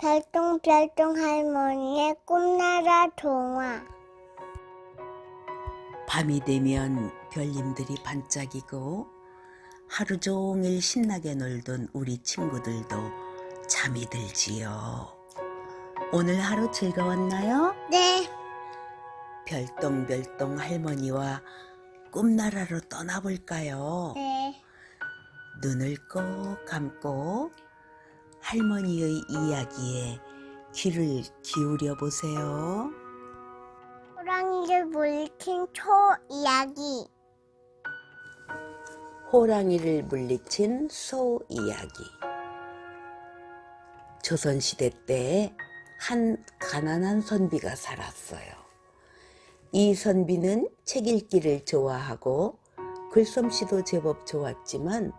별똥별똥 할머니의 꿈나라 동화. 밤이 되면 별님들이 반짝이고 하루 종일 신나게 놀던 우리 친구들도 잠이 들지요. 오늘 하루 즐거웠나요? 네. 별똥별똥 할머니와 꿈나라로 떠나볼까요? 네. 눈을 꼭 감고 할머니의 이야기에 귀를 기울여 보세요. 호랑이를 물리친 초 이야기. 호랑이를 물리친 소 이야기. 조선시대 때 한 가난한 선비가 살았어요. 이 선비는 책 읽기를 좋아하고 글솜씨도 제법 좋았지만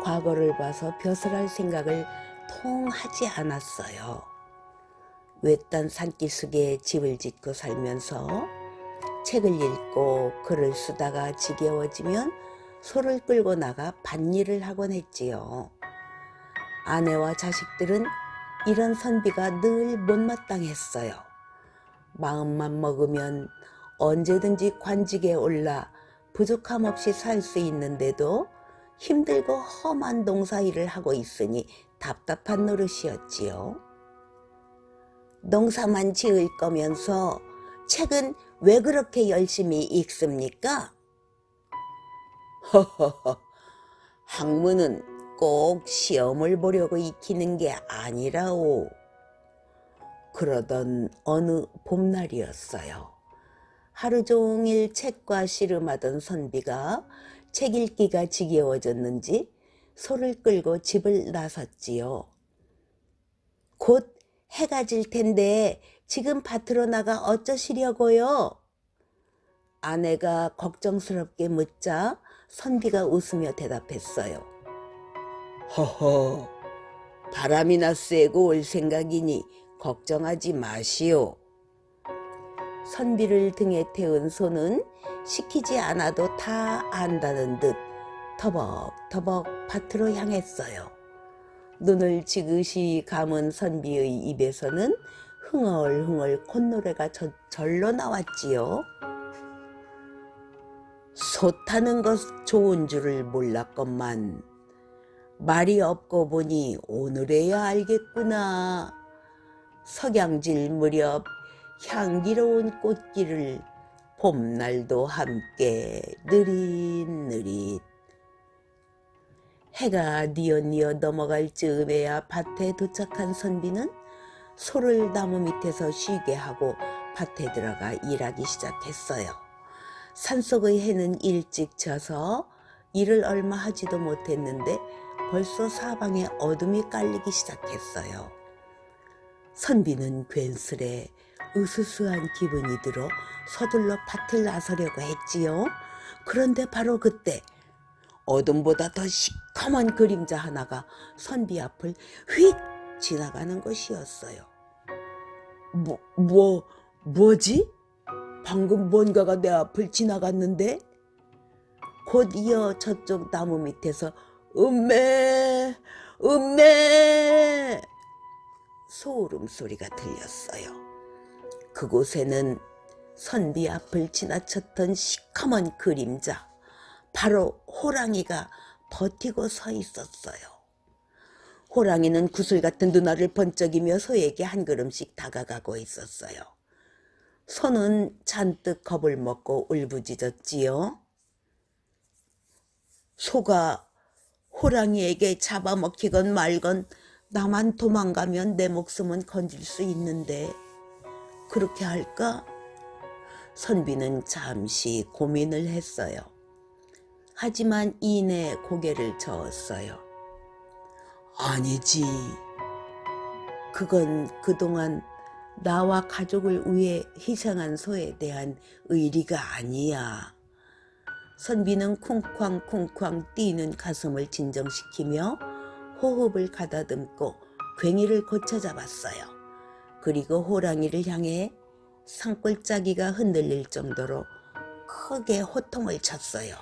과거를 봐서 벼슬할 생각을 통 하지 않았어요. 외딴 산길 속에 집을 짓고 살면서 책을 읽고 글을 쓰다가 지겨워지면 소를 끌고 나가 밭일을 하곤 했지요. 아내와 자식들은 이런 선비가 늘 못마땅했어요. 마음만 먹으면 언제든지 관직에 올라 부족함 없이 살 수 있는데도 힘들고 험한 농사일을 하고 있으니 답답한 노릇이었지요. 농사만 지을 거면서 책은 왜 그렇게 열심히 읽습니까? 허허허, 학문은 꼭 시험을 보려고 익히는 게 아니라오. 그러던 어느 봄날이었어요. 하루 종일 책과 씨름하던 선비가 책 읽기가 지겨워졌는지 소를 끌고 집을 나섰지요. 곧 해가 질 텐데 지금 밭으로 나가 어쩌시려고요? 아내가 걱정스럽게 묻자 선비가 웃으며 대답했어요. 허허, 바람이나 쐬고 올 생각이니 걱정하지 마시오. 선비를 등에 태운 소는 시키지 않아도 다 안다는 듯 터벅터벅 밭으로 향했어요. 눈을 지그시 감은 선비의 입에서는 흥얼흥얼 콧노래가 절로 나왔지요. 소 타는 것 좋은 줄을 몰랐건만 말이 없고 보니 오늘에야 알겠구나. 석양질 무렵 향기로운 꽃길을 봄날도 함께 느릿느릿. 해가 뉘엿뉘엿 넘어갈 즈음에야 밭에 도착한 선비는 소를 나무 밑에서 쉬게 하고 밭에 들어가 일하기 시작했어요. 산속의 해는 일찍 져서 일을 얼마 하지도 못했는데 벌써 사방에 어둠이 깔리기 시작했어요. 선비는 괜스레 으스스한 기분이 들어 서둘러 밭을 나서려고 했지요. 그런데 바로 그때 어둠보다 더 시커먼 그림자 하나가 선비 앞을 휙 지나가는 것이었어요. 뭐지? 방금 뭔가가 내 앞을 지나갔는데? 곧 이어 저쪽 나무 밑에서 음메 소울음 소리가 들렸어요. 그곳에는 선비 앞을 지나쳤던 시커먼 그림자, 바로 호랑이가 버티고 서 있었어요. 호랑이는 구슬 같은 눈알을 번쩍이며 소에게 한 걸음씩 다가가고 있었어요. 소는 잔뜩 겁을 먹고 울부짖었지요. 소가 호랑이에게 잡아먹히건 말건 나만 도망가면 내 목숨은 건질 수 있는데 그렇게 할까? 선비는 잠시 고민을 했어요. 하지만 이내 고개를 저었어요. 아니지. 그건 그동안 나와 가족을 위해 희생한 소에 대한 의리가 아니야. 선비는 쿵쾅쿵쾅 뛰는 가슴을 진정시키며 호흡을 가다듬고 괭이를 고쳐잡았어요. 그리고 호랑이를 향해 산골짜기가 흔들릴 정도로 크게 호통을 쳤어요.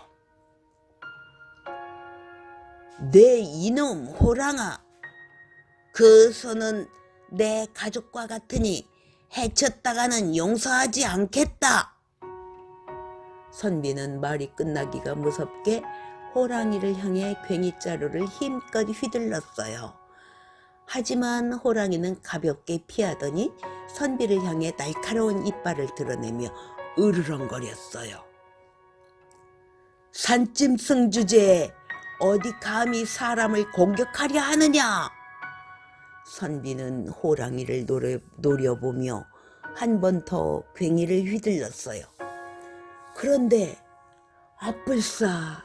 내 이놈 호랑아, 그 소는 내 가족과 같으니 해쳤다가는 용서하지 않겠다. 선비는 말이 끝나기가 무섭게 호랑이를 향해 괭이자루를 힘껏 휘둘렀어요. 하지만 호랑이는 가볍게 피하더니 선비를 향해 날카로운 이빨을 드러내며 으르렁거렸어요. 산짐승 주제에 어디 감히 사람을 공격하려 하느냐? 선비는 호랑이를 노려보며 한 번 더 괭이를 휘둘렀어요. 그런데 아뿔싸,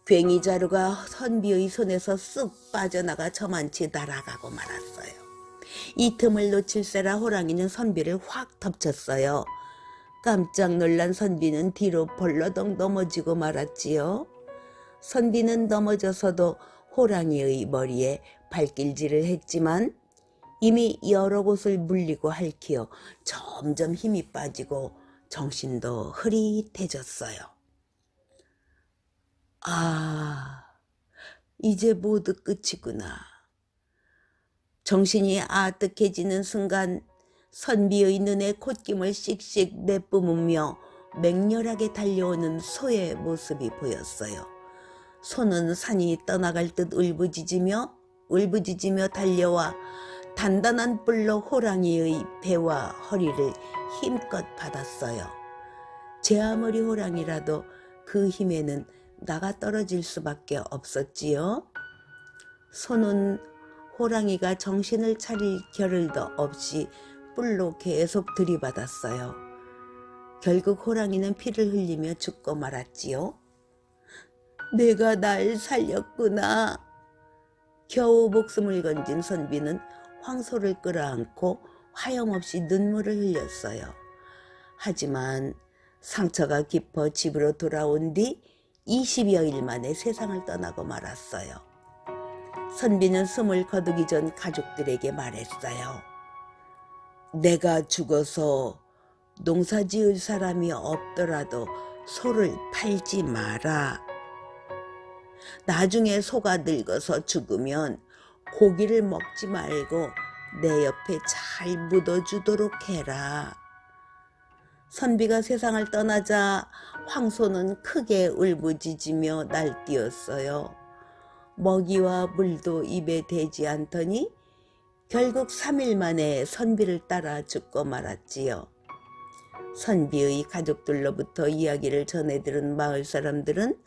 괭이 자루가 선비의 손에서 쑥 빠져나가 저만치 날아가고 말았어요. 이 틈을 놓칠세라 호랑이는 선비를 확 덮쳤어요. 깜짝 놀란 선비는 뒤로 벌러덩 넘어지고 말았지요. 선비는 넘어져서도 호랑이의 머리에 발길질을 했지만 이미 여러 곳을 물리고 핥히어 점점 힘이 빠지고 정신도 흐릿해졌어요. 아, 이제 모두 끝이구나. 정신이 아득해지는 순간 선비의 눈에 콧김을 씩씩 내뿜으며 맹렬하게 달려오는 소의 모습이 보였어요. 소는 산이 떠나갈 듯 울부짖으며 달려와 단단한 뿔로 호랑이의 배와 허리를 힘껏 받았어요. 제 아무리 호랑이라도 그 힘에는 나가 떨어질 수밖에 없었지요. 소는 호랑이가 정신을 차릴 겨를도 없이 뿔로 계속 들이받았어요. 결국 호랑이는 피를 흘리며 죽고 말았지요. 내가 날 살렸구나. 겨우 목숨을 건진 선비는 황소를 끌어안고 화염없이 눈물을 흘렸어요. 하지만 상처가 깊어 집으로 돌아온 뒤 20여일 만에 세상을 떠나고 말았어요. 선비는 숨을 거두기 전 가족들에게 말했어요. 내가 죽어서 농사 지을 사람이 없더라도 소를 팔지 마라. 나중에 소가 늙어서 죽으면 고기를 먹지 말고 내 옆에 잘 묻어주도록 해라. 선비가 세상을 떠나자 황소는 크게 울부짖으며 날뛰었어요. 먹이와 물도 입에 대지 않더니 결국 3일 만에 선비를 따라 죽고 말았지요. 선비의 가족들로부터 이야기를 전해 들은 마을 사람들은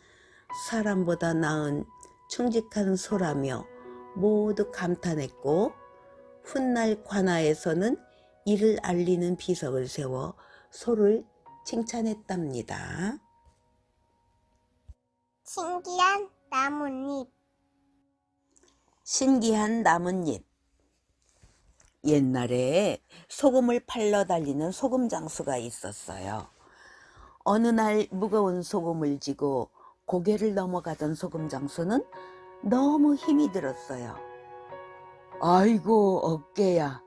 사람보다 나은 충직한 소라며 모두 감탄했고 훗날 관아에서는 이를 알리는 비석을 세워 소를 칭찬했답니다. 신기한 나뭇잎. 신기한 나뭇잎. 옛날에 소금을 팔러 달리는 소금 장수가 있었어요. 어느 날 무거운 소금을 지고 고개를 넘어가던 소금 장수는 너무 힘이 들었어요. 아이고 어깨야,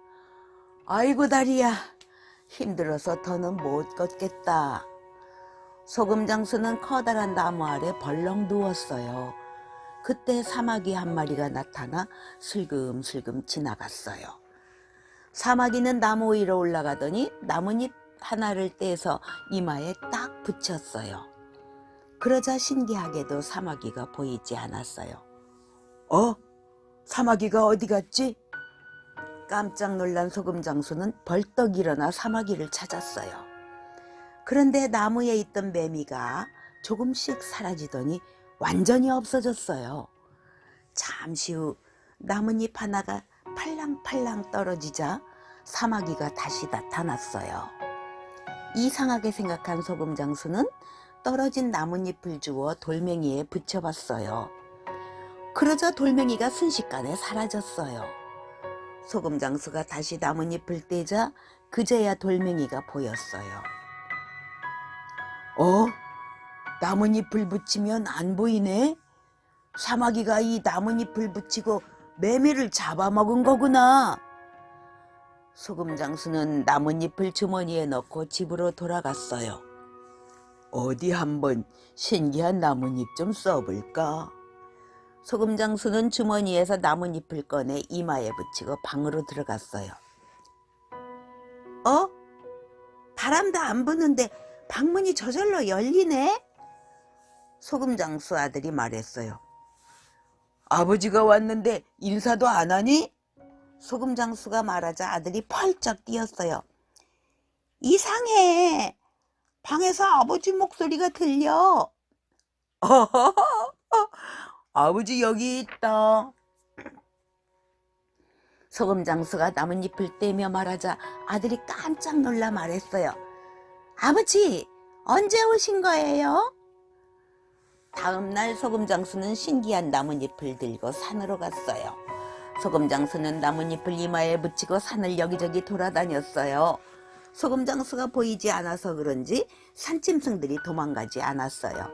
아이고 다리야, 힘들어서 더는 못 걷겠다. 소금 장수는 커다란 나무 아래 벌렁 누웠어요. 그때 사마귀 한 마리가 나타나 슬금슬금 지나갔어요. 사마귀는 나무 위로 올라가더니 나뭇잎 하나를 떼서 이마에 딱 붙였어요. 그러자 신기하게도 사마귀가 보이지 않았어요. 사마귀가 어디 갔지? 깜짝 놀란 소금 장수는 벌떡 일어나 사마귀를 찾았어요. 그런데 나무에 있던 매미가 조금씩 사라지더니 완전히 없어졌어요. 잠시 후 나뭇잎 하나가 팔랑팔랑 떨어지자 사마귀가 다시 나타났어요. 이상하게 생각한 소금 장수는 떨어진 나뭇잎을 주워 돌멩이에 붙여봤어요. 그러자 돌멩이가 순식간에 사라졌어요. 소금 장수가 다시 나뭇잎을 떼자 그제야 돌멩이가 보였어요. 나뭇잎을 붙이면 안 보이네? 사마귀가 이 나뭇잎을 붙이고 매미를 잡아먹은 거구나. 소금 장수는 나뭇잎을 주머니에 넣고 집으로 돌아갔어요. 어디 한번 신기한 나뭇잎 좀 써볼까? 소금장수는 주머니에서 나뭇잎을 꺼내 이마에 붙이고 방으로 들어갔어요. 바람도 안 부는데 방문이 저절로 열리네? 소금장수 아들이 말했어요. 아버지가 왔는데 인사도 안 하니? 소금장수가 말하자 아들이 펄쩍 뛰었어요. 이상해. 방에서 아버지 목소리가 들려. 아버지 여기 있다. 소금장수가 나뭇잎을 떼며 말하자 아들이 깜짝 놀라 말했어요. 아버지, 언제 오신 거예요? 다음 날 소금장수는 신기한 나뭇잎을 들고 산으로 갔어요. 소금장수는 나뭇잎을 이마에 붙이고 산을 여기저기 돌아다녔어요. 소금장수가 보이지 않아서 그런지 산짐승들이 도망가지 않았어요.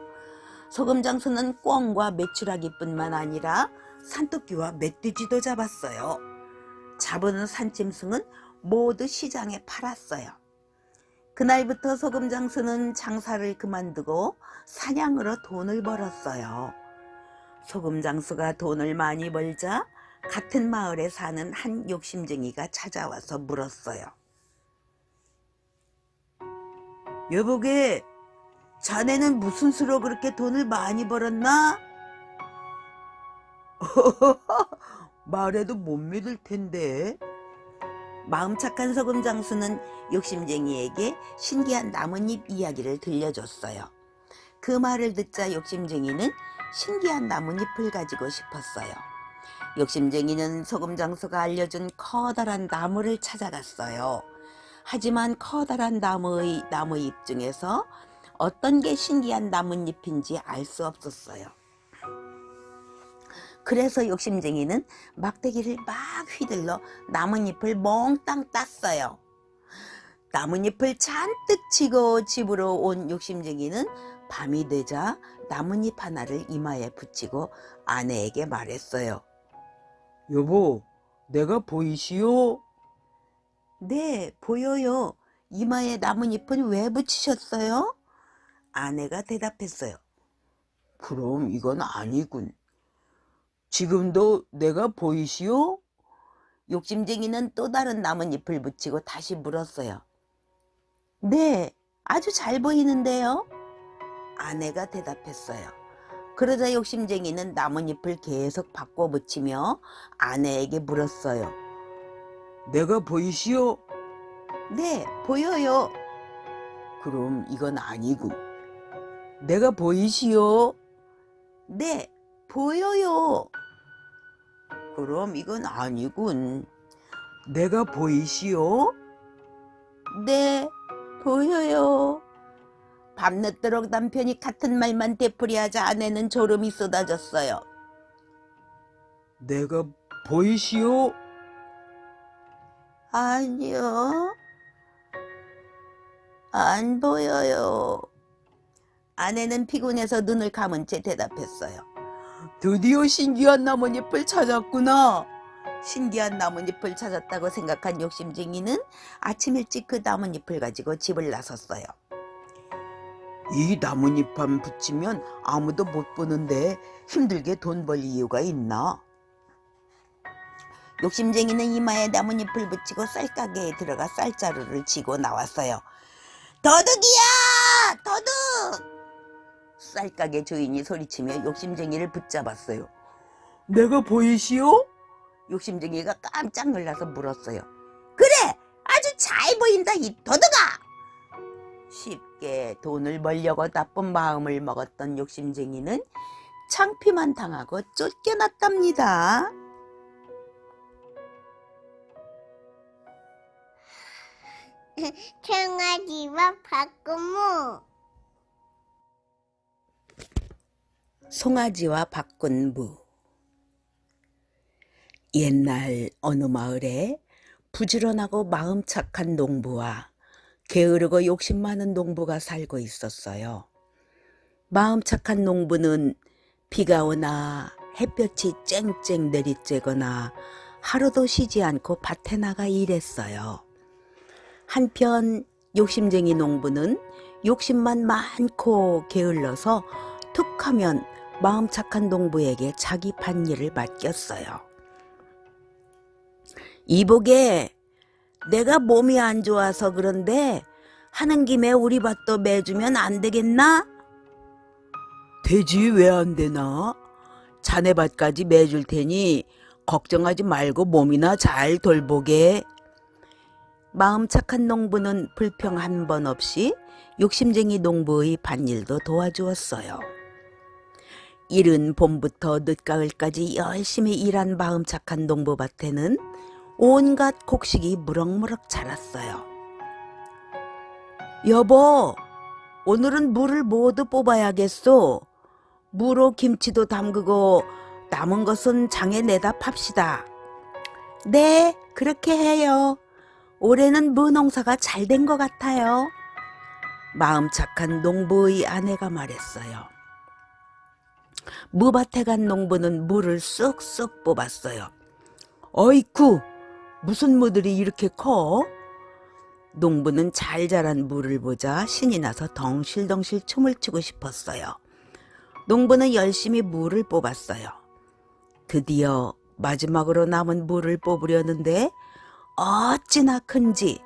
소금장수는 꿩과 메추라기뿐만 아니라 산토끼와 멧돼지도 잡았어요. 잡은 산짐승은 모두 시장에 팔았어요. 그날부터 소금장수는 장사를 그만두고 사냥으로 돈을 벌었어요. 소금장수가 돈을 많이 벌자 같은 마을에 사는 한 욕심쟁이가 찾아와서 물었어요. 여보게, 자네는 무슨 수로 그렇게 돈을 많이 벌었나? 말해도 못 믿을 텐데. 마음 착한 소금장수는 욕심쟁이에게 신기한 나뭇잎 이야기를 들려줬어요. 그 말을 듣자 욕심쟁이는 신기한 나뭇잎을 가지고 싶었어요. 욕심쟁이는 소금장수가 알려준 커다란 나무를 찾아갔어요. 하지만 커다란 나무잎 중에서 어떤 게 신기한 나뭇잎인지 알 수 없었어요. 그래서 욕심쟁이는 막대기를 막 휘둘러 나뭇잎을 몽땅 땄어요. 나뭇잎을 잔뜩 치고 집으로 온 욕심쟁이는 밤이 되자 나뭇잎 하나를 이마에 붙이고 아내에게 말했어요. 여보, 내가 보이시오? 네, 보여요. 이마에 나뭇잎은 왜 붙이셨어요? 아내가 대답했어요. 그럼 이건 아니군. 지금도 내가 보이시오? 욕심쟁이는 또 다른 나뭇잎을 붙이고 다시 물었어요. 네, 아주 잘 보이는데요? 아내가 대답했어요. 그러자 욕심쟁이는 나뭇잎을 계속 바꿔 붙이며 아내에게 물었어요. 내가 보이시오? 네, 보여요. 그럼 이건 아니군. 내가 보이시오? 네, 보여요. 그럼 이건 아니군. 내가 보이시오? 네, 보여요. 밤늦도록 남편이 같은 말만 되풀이하자 아내는 졸음이 쏟아졌어요. 내가 보이시오? 아니요. 안 보여요. 아내는 피곤해서 눈을 감은 채 대답했어요. 드디어 신기한 나뭇잎을 찾았구나. 신기한 나뭇잎을 찾았다고 생각한 욕심쟁이는 아침 일찍 그 나뭇잎을 가지고 집을 나섰어요. 이 나뭇잎만 붙이면 아무도 못 보는데 힘들게 돈 벌 이유가 있나? 욕심쟁이는 이마에 나뭇잎을 붙이고 쌀가게에 들어가 쌀자루를 쥐고 나왔어요. 도둑이야! 도둑! 쌀가게 주인이 소리치며 욕심쟁이를 붙잡았어요. 내가 보이시오? 욕심쟁이가 깜짝 놀라서 물었어요. 그래! 아주 잘 보인다, 이 도둑아! 쉽게 돈을 벌려고 나쁜 마음을 먹었던 욕심쟁이는 창피만 당하고 쫓겨났답니다. 청아지와 박구무. 송아지와 박군무. 옛날 어느 마을에 부지런하고 마음 착한 농부와 게으르고 욕심 많은 농부가 살고 있었어요. 마음 착한 농부는 비가 오나 햇볕이 쨍쨍 내리쬐거나 하루도 쉬지 않고 밭에 나가 일했어요. 한편 욕심쟁이 농부는 욕심만 많고 게을러서 툭하면 마음 착한 농부에게 자기 밭일을 맡겼어요. 이보게, 내가 몸이 안 좋아서 그런데 하는 김에 우리 밭도 매주면 안 되겠나? 되지, 왜 안 되나? 자네 밭까지 매줄 테니 걱정하지 말고 몸이나 잘 돌보게. 마음 착한 농부는 불평 한 번 없이 욕심쟁이 농부의 밭일도 도와주었어요. 이른 봄부터 늦가을까지 열심히 일한 마음 착한 농부 밭에는 온갖 곡식이 무럭무럭 자랐어요. 여보, 오늘은 물을 모두 뽑아야겠소. 무로 김치도 담그고 남은 것은 장에 내다 팝시다. 네, 그렇게 해요. 올해는 무 농사가 잘 된 것 같아요. 마음 착한 농부의 아내가 말했어요. 무밭에 간 농부는 무를 쑥쑥 뽑았어요. 어이쿠, 무슨 무들이 이렇게 커? 농부는 잘 자란 무를 보자 신이 나서 덩실덩실 춤을 추고 싶었어요. 농부는 열심히 무를 뽑았어요. 드디어 마지막으로 남은 무를 뽑으려는데 어찌나 큰지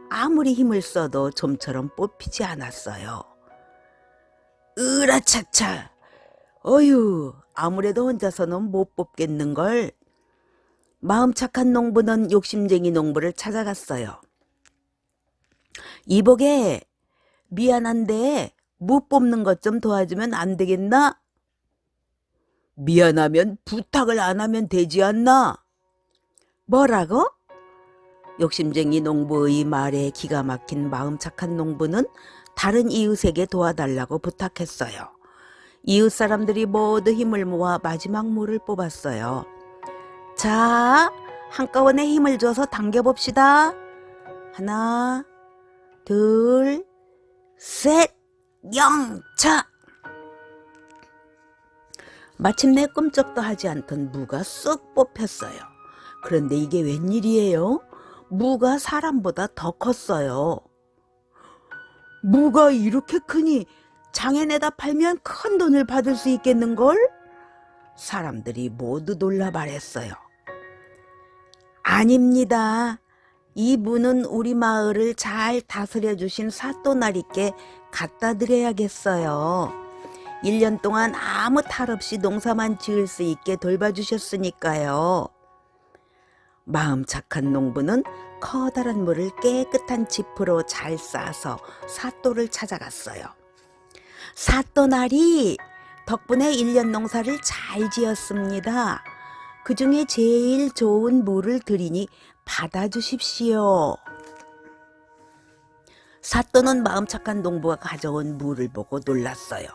아무리 힘을 써도 좀처럼 뽑히지 않았어요. 으라차차, 어휴, 아무래도 혼자서는 못 뽑겠는걸. 마음 착한 농부는 욕심쟁이 농부를 찾아갔어요. 이보게, 미안한데 무 뽑는 것 좀 도와주면 안 되겠나? 미안하면 부탁을 안 하면 되지 않나? 뭐라고? 욕심쟁이 농부의 말에 기가 막힌 마음 착한 농부는 다른 이웃에게 도와달라고 부탁했어요. 이웃 사람들이 모두 힘을 모아 마지막 무를 뽑았어요. 자, 한꺼번에 힘을 줘서 당겨봅시다. 하나, 둘, 셋, 영차! 마침내 꿈쩍도 하지 않던 무가 쑥 뽑혔어요. 그런데 이게 웬일이에요? 무가 사람보다 더 컸어요. 무가 이렇게 크니 장에 내다 팔면 큰 돈을 받을 수 있겠는걸? 사람들이 모두 놀라 말했어요. 아닙니다. 이 무는 우리 마을을 잘 다스려 주신 사또나리께 갖다 드려야겠어요. 1년 동안 아무 탈 없이 농사만 지을 수 있게 돌봐주셨으니까요. 마음 착한 농부는 커다란 물을 깨끗한 지프로 잘 싸서 사또를 찾아갔어요. 사또나리, 덕분에 1년 농사를 잘 지었습니다. 그 중에 제일 좋은 물을 드리니 받아주십시오. 사또는 마음 착한 농부가 가져온 물을 보고 놀랐어요.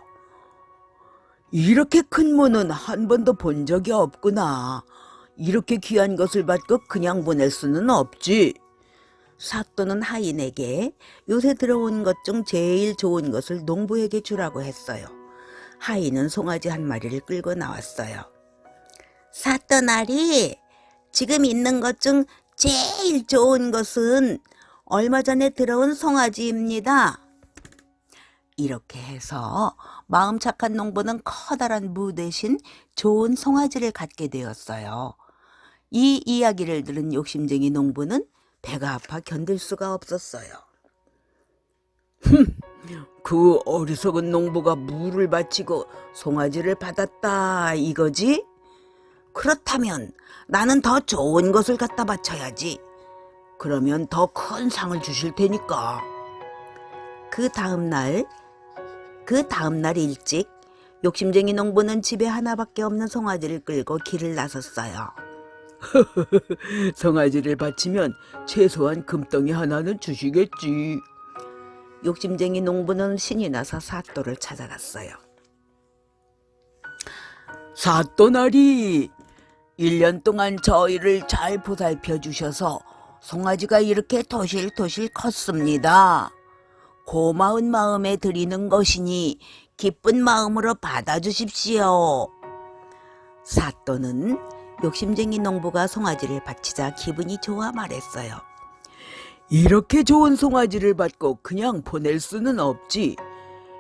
이렇게 큰 무는 한 번도 본 적이 없구나. 이렇게 귀한 것을 받고 그냥 보낼 수는 없지. 사또는 하인에게 요새 들어온 것 중 제일 좋은 것을 농부에게 주라고 했어요. 하인은 송아지 한 마리를 끌고 나왔어요. 사또나리, 지금 있는 것 중 제일 좋은 것은 얼마 전에 들어온 송아지입니다. 이렇게 해서 마음 착한 농부는 커다란 무 대신 좋은 송아지를 갖게 되었어요. 이 이야기를 들은 욕심쟁이 농부는 배가 아파 견딜 수가 없었어요. 그 어리석은 농부가 무를 바치고 송아지를 받았다 이거지? 그렇다면 나는 더 좋은 것을 갖다 바쳐야지. 그러면 더 큰 상을 주실 테니까. 그 다음날 일찍 욕심쟁이 농부는 집에 하나밖에 없는 송아지를 끌고 길을 나섰어요. 송아지를 바치면 최소한 금덩이 하나는 주시겠지. 욕심쟁이 농부는 신이 나서 사또를 찾아갔어요. 사또나리, 1년 동안 저희를 잘 보살펴 주셔서 송아지가 이렇게 토실토실 컸습니다. 고마운 마음에 드리는 것이니 기쁜 마음으로 받아주십시오. 사또는 욕심쟁이 농부가 송아지를 바치자 기분이 좋아 말했어요. 이렇게 좋은 송아지를 받고 그냥 보낼 수는 없지.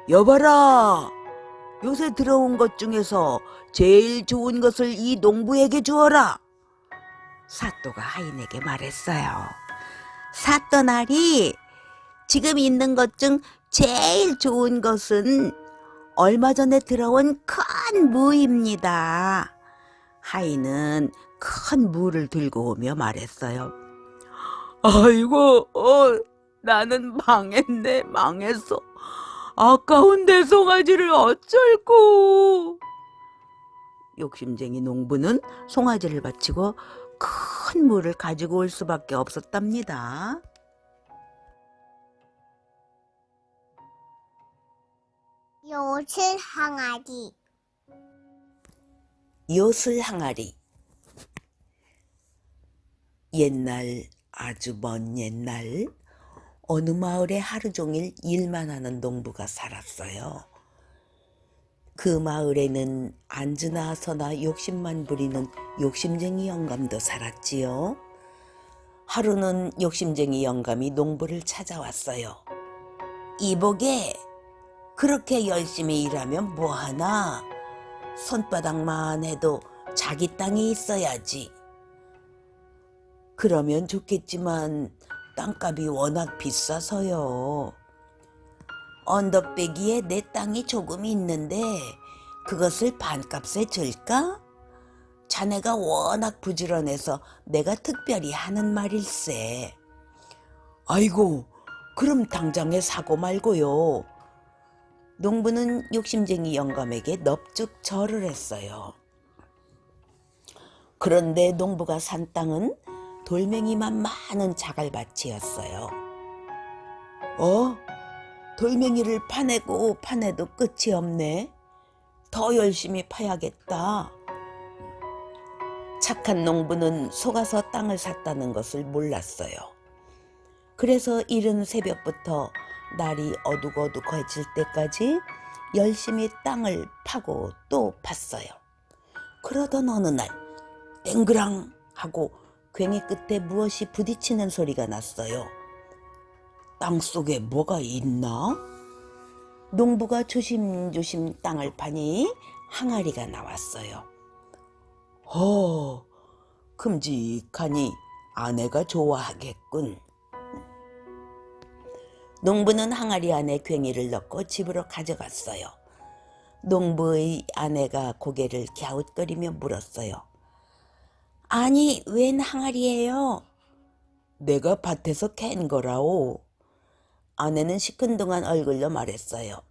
여봐라, 요새 들어온 것 중에서 제일 좋은 것을 이 농부에게 주어라. 사또가 하인에게 말했어요. 사또나리, 지금 있는 것 중 제일 좋은 것은 얼마 전에 들어온 큰 무입니다. 하인은 큰 무를 들고 오며 말했어요. 아이고, 나는 망했네, 망했어. 아까운 내 송아지를 어쩔꼬. 욕심쟁이 농부는 송아지를 바치고 큰 무를 가지고 올 수밖에 없었답니다. 요술 항아리. 요술 항아리. 옛날, 아주 먼 옛날, 어느 마을에 하루 종일 일만 하는 농부가 살았어요. 그 마을에는 앉으나 서나 욕심만 부리는 욕심쟁이 영감도 살았지요. 하루는 욕심쟁이 영감이 농부를 찾아왔어요. 이보게, 그렇게 열심히 일하면 뭐하나? 손바닥만 해도 자기 땅이 있어야지. 그러면 좋겠지만 땅값이 워낙 비싸서요. 언덕배기에 내 땅이 조금 있는데 그것을 반값에 줄까? 자네가 워낙 부지런해서 내가 특별히 하는 말일세. 아이고, 그럼 당장에 사고 말고요. 농부는 욕심쟁이 영감에게 넙죽 절을 했어요. 그런데 농부가 산 땅은 돌멩이만 많은 자갈밭이었어요. 돌멩이를 파내고 파내도 끝이 없네. 더 열심히 파야겠다. 착한 농부는 속아서 땅을 샀다는 것을 몰랐어요. 그래서 이른 새벽부터 날이 어둑어둑해질 때까지 열심히 땅을 파고 또 팠어요. 그러던 어느 날 땡그랑 하고 괭이 끝에 무엇이 부딪히는 소리가 났어요. 땅속에 뭐가 있나? 농부가 조심조심 땅을 파니 항아리가 나왔어요. 큼직하니 아내가 좋아하겠군. 농부는 항아리 안에 괭이를 넣고 집으로 가져갔어요. 농부의 아내가 고개를 갸웃거리며 물었어요. 아니, 웬 항아리예요? 내가 밭에서 캔 거라오. 아내는 시큰둥한 얼굴로 말했어요.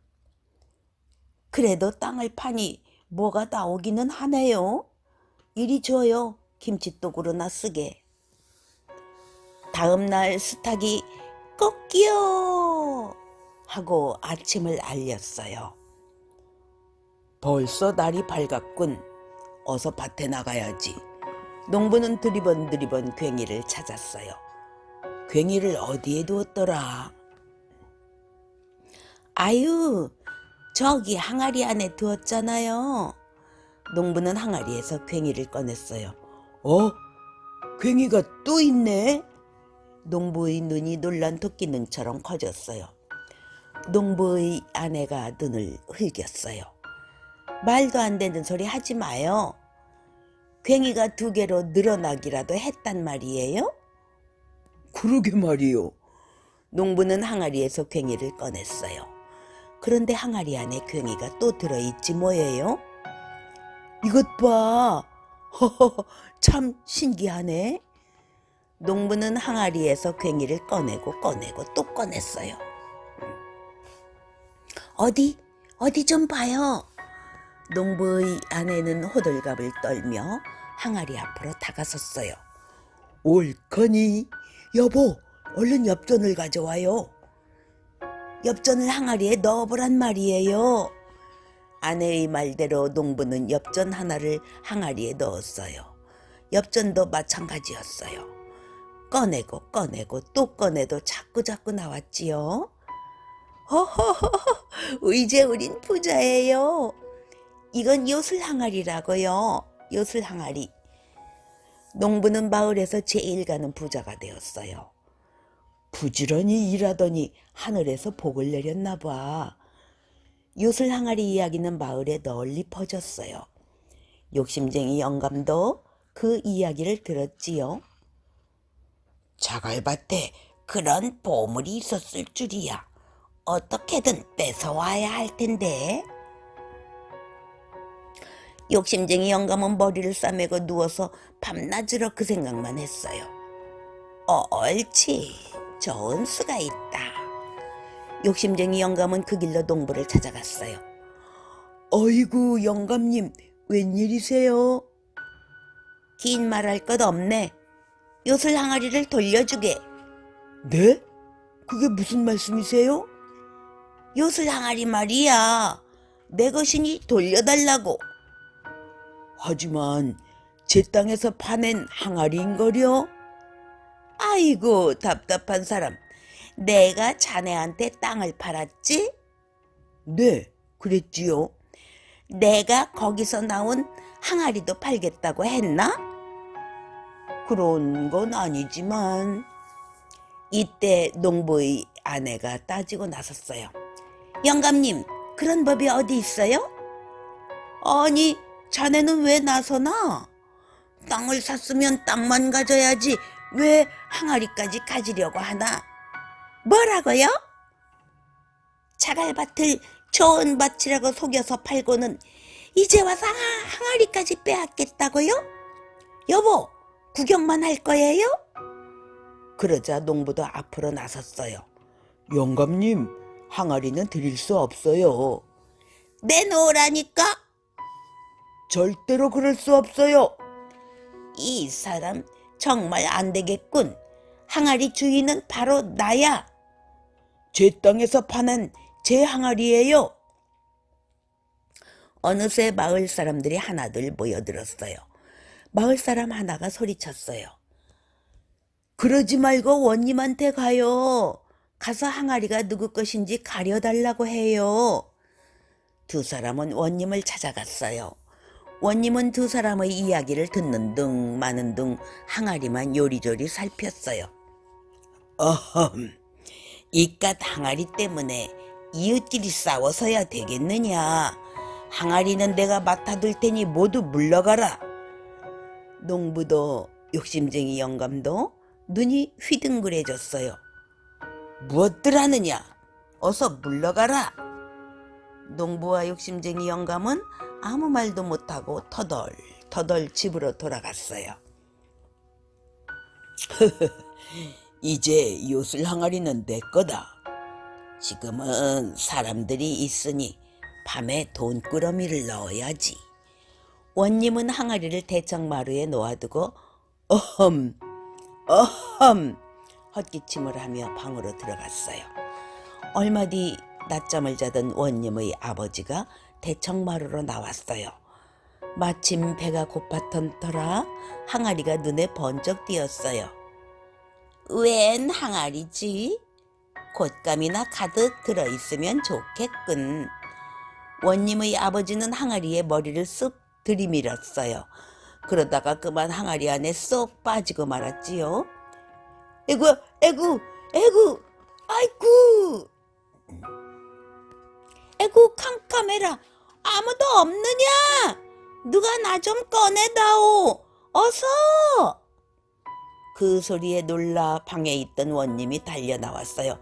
그래도 땅을 파니 뭐가 나오기는 하네요. 이리 줘요. 김치독으로나 쓰게. 다음 날 수탉이 꼭기요 하고 아침을 알렸어요. 벌써 날이 밝았군. 어서 밭에 나가야지. 농부는 두리번 괭이를 찾았어요. 괭이를 어디에 두었더라? 아유, 저기 항아리 안에 두었잖아요. 농부는 항아리에서 괭이를 꺼냈어요. 괭이가 또 있네? 농부의 눈이 놀란 토끼눈처럼 커졌어요. 농부의 아내가 눈을 흘겼어요. 말도 안 되는 소리 하지 마요. 괭이가 2개로 늘어나기라도 했단 말이에요? 그러게 말이요. 농부는 항아리에서 괭이를 꺼냈어요. 그런데 항아리 안에 괭이가 또 들어있지 뭐예요? 이것 봐. 참 신기하네. 농부는 항아리에서 괭이를 꺼내고 또 꺼냈어요. 어디 좀 봐요. 농부의 아내는 호들갑을 떨며 항아리 앞으로 다가섰어요. 옳거니. 여보, 얼른 엽전을 가져와요. 엽전을 항아리에 넣어보란 말이에요. 아내의 말대로 농부는 엽전 하나를 항아리에 넣었어요. 엽전도 마찬가지였어요. 꺼내고 또 꺼내도 자꾸 나왔지요. 이제 우린 부자예요. 이건 요술 항아리라고요. 요술 항아리. 농부는 마을에서 제일 가는 부자가 되었어요. 부지런히 일하더니 하늘에서 복을 내렸나 봐. 요술 항아리 이야기는 마을에 널리 퍼졌어요. 욕심쟁이 영감도 그 이야기를 들었지요. 자갈밭에 그런 보물이 있었을 줄이야. 어떻게든 뺏어와야 할 텐데. 욕심쟁이 영감은 머리를 싸매고 누워서 밤낮으로 그 생각만 했어요. 옳지. 좋은 수가 있다. 욕심쟁이 영감은 그 길로 농부를 찾아갔어요. 어이구, 영감님, 웬일이세요? 긴 말할 것 없네. 요술 항아리를 돌려주게. 네? 그게 무슨 말씀이세요? 요술 항아리 말이야. 내 것이니 돌려달라고. 하지만 제 땅에서 파낸 항아리인걸요? 아이고, 답답한 사람. 내가 자네한테 땅을 팔았지? 네, 그랬지요. 내가 거기서 나온 항아리도 팔겠다고 했나? 그런 건 아니지만. 이때 농부의 아내가 따지고 나섰어요. 영감님, 그런 법이 어디 있어요? 아니, 자네는 왜 나서나? 땅을 샀으면 땅만 가져야지 왜 항아리까지 가지려고 하나? 뭐라고요? 자갈밭을 좋은 밭이라고 속여서 팔고는 이제 와서 항아리까지 빼앗겠다고요? 여보, 구경만 할 거예요? 그러자 농부도 앞으로 나섰어요. 영감님, 항아리는 드릴 수 없어요. 내놓으라니까? 절대로 그럴 수 없어요. 이 사람 정말 안 되겠군. 항아리 주인은 바로 나야. 제 땅에서 파는 제 항아리예요. 어느새 마을 사람들이 하나둘 모여들었어요. 마을 사람 하나가 소리쳤어요. 그러지 말고 원님한테 가요. 가서 항아리가 누구 것인지 가려달라고 해요. 두 사람은 원님을 찾아갔어요. 원님은 두 사람의 이야기를 듣는 둥 마는 둥 항아리만 요리조리 살폈어요. 이깟 항아리 때문에 이웃끼리 싸워서야 되겠느냐. 항아리는 내가 맡아둘 테니 모두 물러가라. 농부도 욕심쟁이 영감도 눈이 휘둥그레졌어요. 무엇들 하느냐? 어서 물러가라. 농부와 욕심쟁이 영감은 아무 말도 못하고 터덜터덜 집으로 돌아갔어요. 이제 요술 항아리는 내 거다. 지금은 사람들이 있으니 밤에 돈꾸러미를 넣어야지. 원님은 항아리를 대청마루에 놓아두고 어흠 헛기침을 하며 방으로 들어갔어요. 얼마 뒤 낮잠을 자던 원님의 아버지가 대청마루로 나왔어요. 마침 배가 고팠던 터라 항아리가 눈에 번쩍 띄었어요. 웬 항아리지? 곶감이나 가득 들어있으면 좋겠군. 원님의 아버지는 항아리에 머리를 쑥 들이밀었어요. 그러다가 그만 항아리 안에 쏙 빠지고 말았지요. 에구, 아이쿠. 에구, 캄캄해라. 아무도 없느냐? 누가 나 좀 꺼내다오. 어서. 그 소리에 놀라 방에 있던 원님이 달려 나왔어요.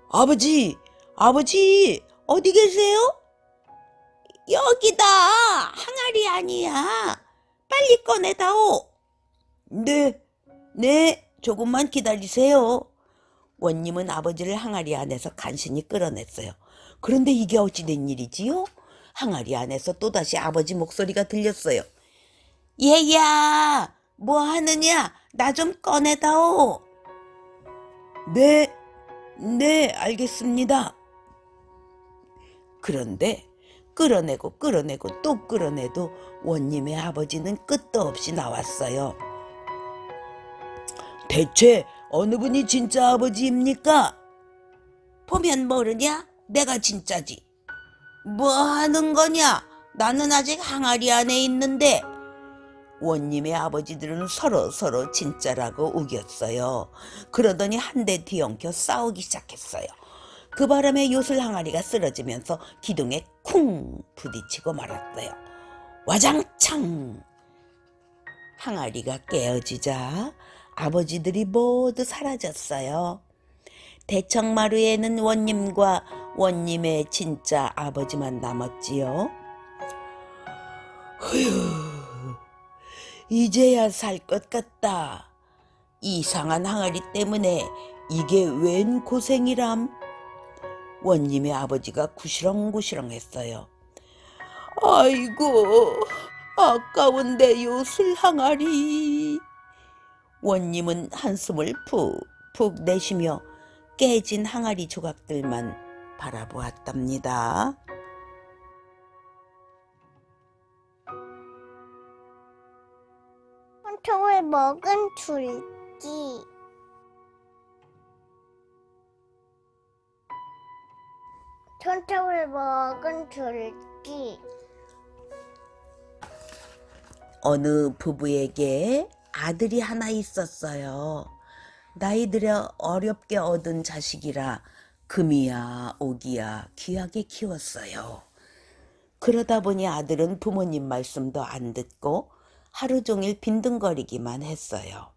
아버지, 어디 계세요? 여기다. 항아리 아니야. 빨리 꺼내다오. 네, 조금만 기다리세요. 원님은 아버지를 항아리 안에서 간신히 끌어냈어요. 그런데 이게 어찌 된 일이지요? 항아리 안에서 또다시 아버지 목소리가 들렸어요. 얘야, 뭐 하느냐? 나 좀 꺼내다오. 네, 알겠습니다. 그런데 끌어내고 또 끌어내도 원님의 아버지는 끝도 없이 나왔어요. 대체 어느 분이 진짜 아버지입니까? 보면 모르냐? 내가 진짜지. 뭐 하는 거냐? 나는 아직 항아리 안에 있는데. 원님의 아버지들은 서로 진짜라고 우겼어요. 그러더니 한 대 뒤엉켜 싸우기 시작했어요. 그 바람에 요술 항아리가 쓰러지면서 기둥에 쿵 부딪히고 말았어요. 와장창! 항아리가 깨어지자 아버지들이 모두 사라졌어요. 대청마루에는 원님과 원님의 진짜 아버지만 남았지요. 휴, 이제야 살 것 같다. 이상한 항아리 때문에 이게 웬 고생이람? 원님의 아버지가 구시렁구시렁했어요. 아이고, 아까운데 요술 항아리. 원님은 한숨을 푹푹 내쉬며 깨진 항아리 조각들만 바라보았답니다. 손톱을 먹은 줄기. 손톱을 먹은 줄기. 어느 부부에게 아들이 하나 있었어요. 나이 들어 어렵게 얻은 자식이라 금이야 오기야 귀하게 키웠어요. 그러다 보니 아들은 부모님 말씀도 안 듣고 하루 종일 빈둥거리기만 했어요.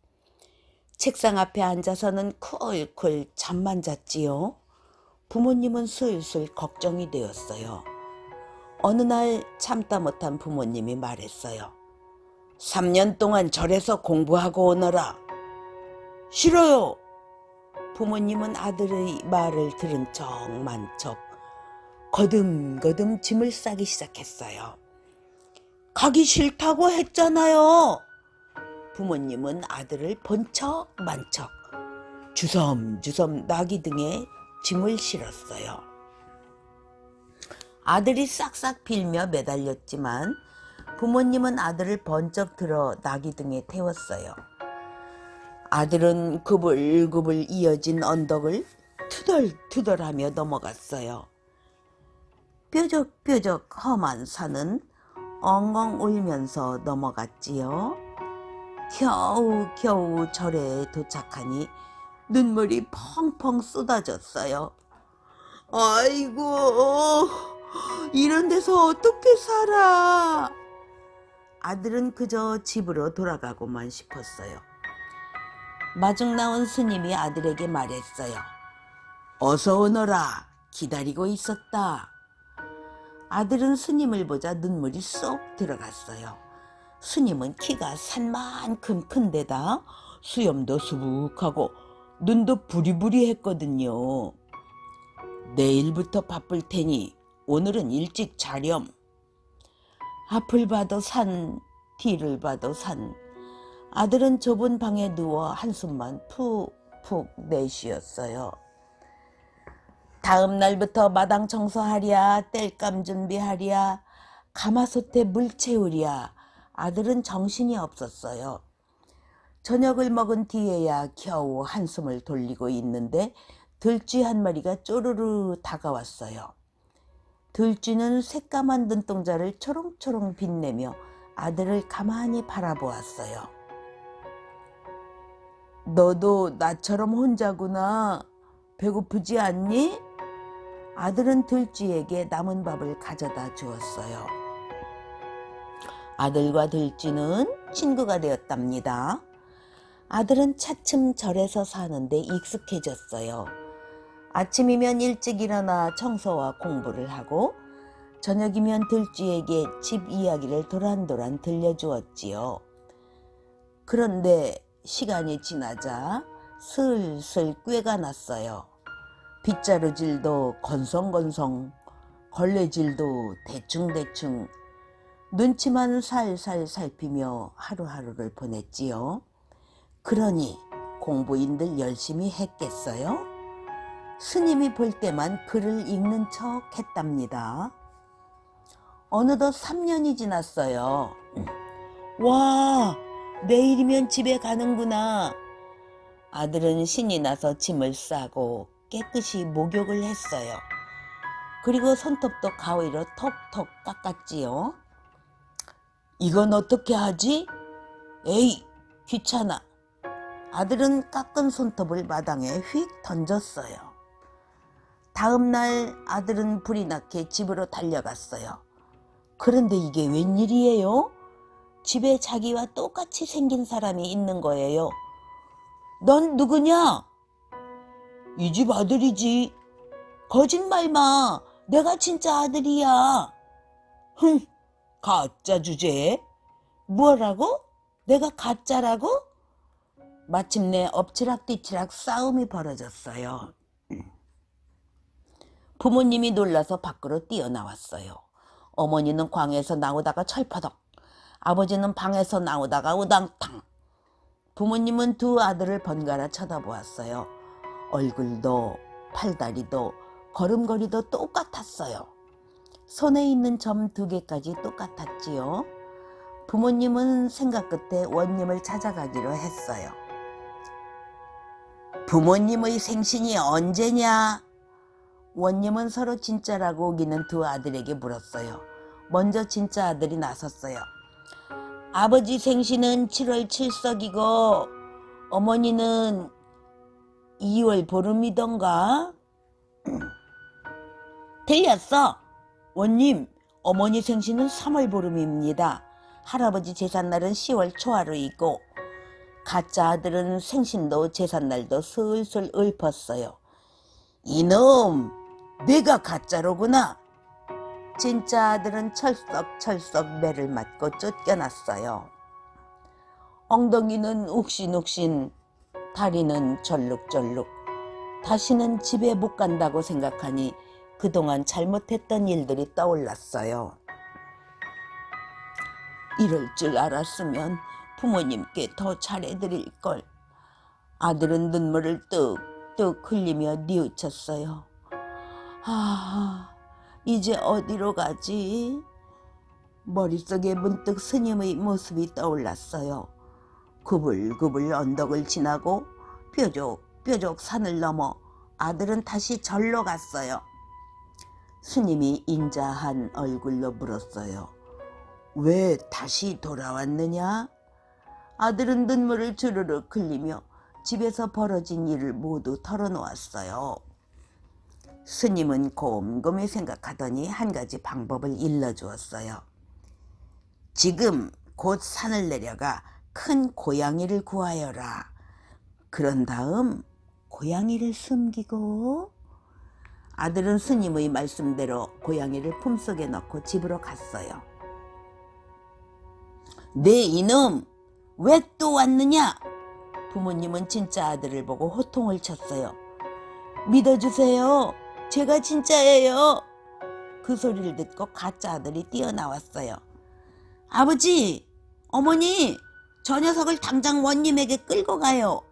책상 앞에 앉아서는 쿨쿨 잠만 잤지요. 부모님은 슬슬 걱정이 되었어요. 어느 날 참다 못한 부모님이 말했어요. 3년 동안 절에서 공부하고 오너라. 싫어요. 부모님은 아들의 말을 들은 척만척 거듬거듬 짐을 싸기 시작했어요. 가기 싫다고 했잖아요. 부모님은 아들을 본척만척 주섬주섬 나귀 등에 짐을 실었어요. 아들이 싹싹 빌며 매달렸지만 부모님은 아들을 번쩍 들어 나귀 등에 태웠어요. 아들은 구불구불 이어진 언덕을 투덜투덜하며 넘어갔어요. 뾰족뾰족 험한 산은 엉엉 울면서 넘어갔지요. 겨우겨우 절에 도착하니 눈물이 펑펑 쏟아졌어요. 아이고, 이런 데서 어떻게 살아? 아들은 그저 집으로 돌아가고만 싶었어요. 마중 나온 스님이 아들에게 말했어요. 어서 오너라. 기다리고 있었다. 아들은 스님을 보자 눈물이 쏙 들어갔어요. 스님은 키가 산만큼 큰데다 수염도 수북하고 눈도 부리부리했거든요. 내일부터 바쁠 테니 오늘은 일찍 자렴. 앞을 봐도 산, 뒤를 봐도 산. 아들은 좁은 방에 누워 한숨만 푹푹 내쉬었어요. 다음 날부터 마당 청소하랴, 땔감 준비하랴, 가마솥에 물 채우랴. 아들은 정신이 없었어요. 저녁을 먹은 뒤에야 겨우 한숨을 돌리고 있는데 들쥐 한 마리가 쪼르르 다가왔어요. 들쥐는 새까만 눈동자를 초롱초롱 빛내며 아들을 가만히 바라보았어요. 너도 나처럼 혼자구나. 배고프지 않니? 아들은 들쥐에게 남은 밥을 가져다 주었어요. 아들과 들쥐는 친구가 되었답니다. 아들은 차츰 절에서 사는데 익숙해졌어요. 아침이면 일찍 일어나 청소와 공부를 하고 저녁이면 들쥐에게 집 이야기를 도란도란 들려주었지요. 그런데 시간이 지나자 슬슬 꾀가 났어요. 빗자루질도 건성건성, 걸레질도 대충대충, 눈치만 살살 살피며 하루하루를 보냈지요. 그러니 공부인들 열심히 했겠어요? 스님이 볼 때만 글을 읽는 척 했답니다. 어느덧 3년이 지났어요. 와, 내일이면 집에 가는구나. 아들은 신이 나서 짐을 싸고 깨끗이 목욕을 했어요. 그리고 손톱도 가위로 톡톡 깎았지요. 이건 어떻게 하지? 에이, 귀찮아. 아들은 깎은 손톱을 마당에 휙 던졌어요. 다음 날 아들은 불이 나게 집으로 달려갔어요. 그런데 이게 웬일이에요? 집에 자기와 똑같이 생긴 사람이 있는 거예요. 넌 누구냐? 이 집 아들이지. 거짓말 마. 내가 진짜 아들이야. 흥, 가짜 주제. 뭐라고? 내가 가짜라고? 마침내 엎치락뒤치락 싸움이 벌어졌어요. 부모님이 놀라서 밖으로 뛰어나왔어요. 어머니는 광에서 나오다가 철퍼덕, 아버지는 방에서 나오다가 우당탕. 부모님은 두 아들을 번갈아 쳐다보았어요. 얼굴도 팔다리도 걸음걸이도 똑같았어요. 손에 있는 점 2개까지 똑같았지요. 부모님은 생각 끝에 원님을 찾아가기로 했어요. 부모님의 생신이 언제냐? 원님은 서로 진짜라고 우기는 두 아들에게 물었어요. 먼저 진짜 아들이 나섰어요. 아버지 생신은 7월 7석이고 어머니는 2월 보름이던가? 틀렸어. 원님, 어머니 생신은 3월 보름입니다. 할아버지 제삿날은 10월 초하루이고 가짜 아들은 생신도 제삿날도 슬슬 읊었어요. 이놈, 내가 가짜로구나. 진짜 아들은 철썩철썩 매를 맞고 쫓겨났어요. 엉덩이는 욱신욱신, 다리는 절룩절룩. 다시는 집에 못 간다고 생각하니 그동안 잘못했던 일들이 떠올랐어요. 이럴 줄 알았으면 부모님께 더 잘해드릴 걸. 아들은 눈물을 뚝뚝 흘리며 뉘우쳤어요. 아, 이제 어디로 가지? 머릿속에 문득 스님의 모습이 떠올랐어요. 구불구불 언덕을 지나고 뾰족뾰족 산을 넘어 아들은 다시 절로 갔어요. 스님이 인자한 얼굴로 물었어요. 왜 다시 돌아왔느냐? 아들은 눈물을 주르륵 흘리며 집에서 벌어진 일을 모두 털어놓았어요. 스님은 곰곰이 생각하더니 한 가지 방법을 일러주었어요. 지금 곧 산을 내려가 큰 고양이를 구하여라. 그런 다음 고양이를 숨기고. 아들은 스님의 말씀대로 고양이를 품속에 넣고 집으로 갔어요. 네 이놈, 왜 또 왔느냐? 부모님은 진짜 아들을 보고 호통을 쳤어요. 믿어주세요. 제가 진짜예요. 그 소리를 듣고 가짜 아들이 뛰어나왔어요. 아버지, 어머니, 저 녀석을 당장 원님에게 끌고 가요.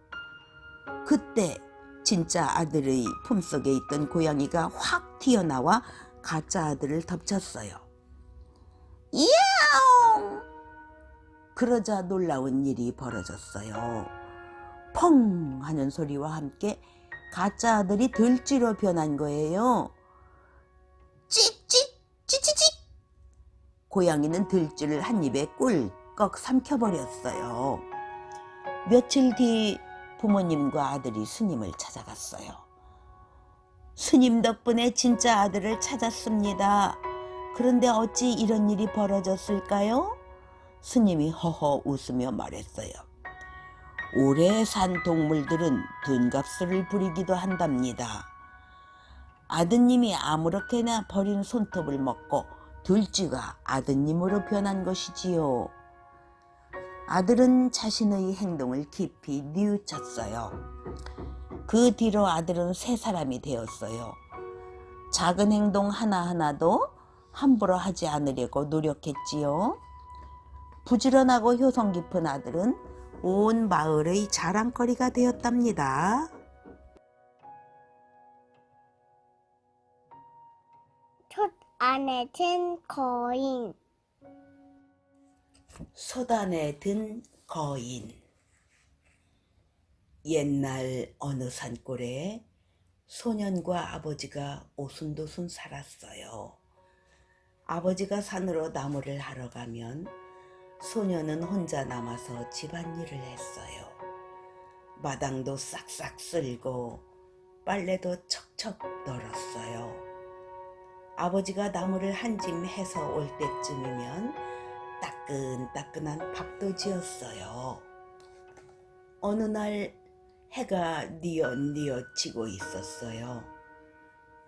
그때 진짜 아들의 품속에 있던 고양이가 확 튀어나와 가짜 아들을 덮쳤어요. 이야옹! 그러자 놀라운 일이 벌어졌어요. 펑 하는 소리와 함께 가짜 아들이 들쥐로 변한 거예요. 찍찍 찌찌찍. 고양이는 들쥐를 한 입에 꿀꺽 삼켜버렸어요. 며칠 뒤 부모님과 아들이 스님을 찾아갔어요. 스님 덕분에 진짜 아들을 찾았습니다. 그런데 어찌 이런 일이 벌어졌을까요? 스님이 허허 웃으며 말했어요. 오래 산 동물들은 둔갑술을 부리기도 한답니다. 아드님이 아무렇게나 버린 손톱을 먹고 들쥐가 아드님으로 변한 것이지요. 아들은 자신의 행동을 깊이 뉘우쳤어요. 그 뒤로 아들은 새 사람이 되었어요. 작은 행동 하나하나도 함부로 하지 않으려고 노력했지요. 부지런하고 효성 깊은 아들은 온 마을의 자랑거리가 되었답니다. 솥 안에 든 거인. 솥 안에 든 거인. 옛날 어느 산골에 소년과 아버지가 오순도순 살았어요. 아버지가 산으로 나무를 하러 가면 소년은 혼자 남아서 집안일을 했어요. 마당도 싹싹 쓸고 빨래도 척척 널었어요. 아버지가 나무를 한 짐 해서 올 때쯤이면 따끈따끈한 밥도 지었어요. 어느 날 해가 뉘엿뉘엿 지고 있었어요.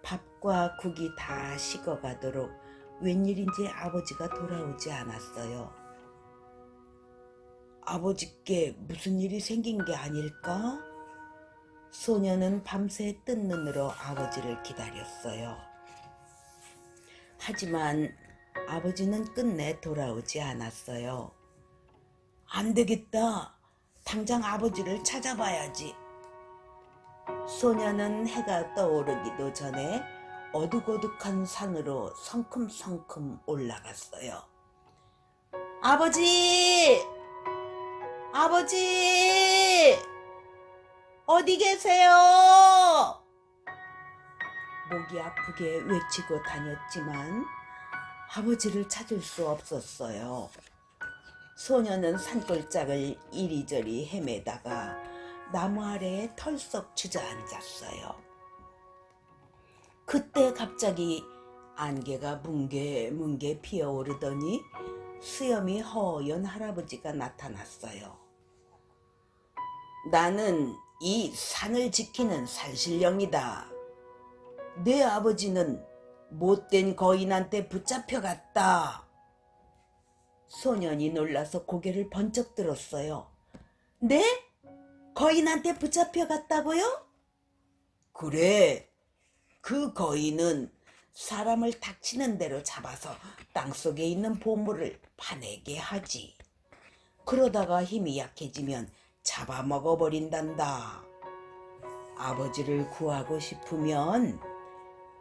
밥과 국이 다 식어가도록 웬일인지 아버지가 돌아오지 않았어요. 아버지께 무슨 일이 생긴 게 아닐까? 소녀는 밤새 뜬 눈으로 아버지를 기다렸어요. 하지만 아버지는 끝내 돌아오지 않았어요. 안 되겠다. 당장 아버지를 찾아봐야지. 소녀는 해가 떠오르기도 전에 어둑어둑한 산으로 성큼성큼 올라갔어요. 아버지! 아버지! 어디 계세요? 목이 아프게 외치고 다녔지만 아버지를 찾을 수 없었어요. 소녀는 산골짜기를 이리저리 헤매다가 나무 아래에 털썩 주저앉았어요. 그때 갑자기 안개가 뭉게뭉게 피어오르더니 수염이 허연 할아버지가 나타났어요. 나는 이 산을 지키는 산신령이다. 내 아버지는 못된 거인한테 붙잡혀갔다. 소년이 놀라서 고개를 번쩍 들었어요. 네? 거인한테 붙잡혀갔다고요? 그래. 그 거인은 사람을 닥치는 대로 잡아서 땅속에 있는 보물을 파내게 하지. 그러다가 힘이 약해지면 잡아먹어버린단다. 아버지를 구하고 싶으면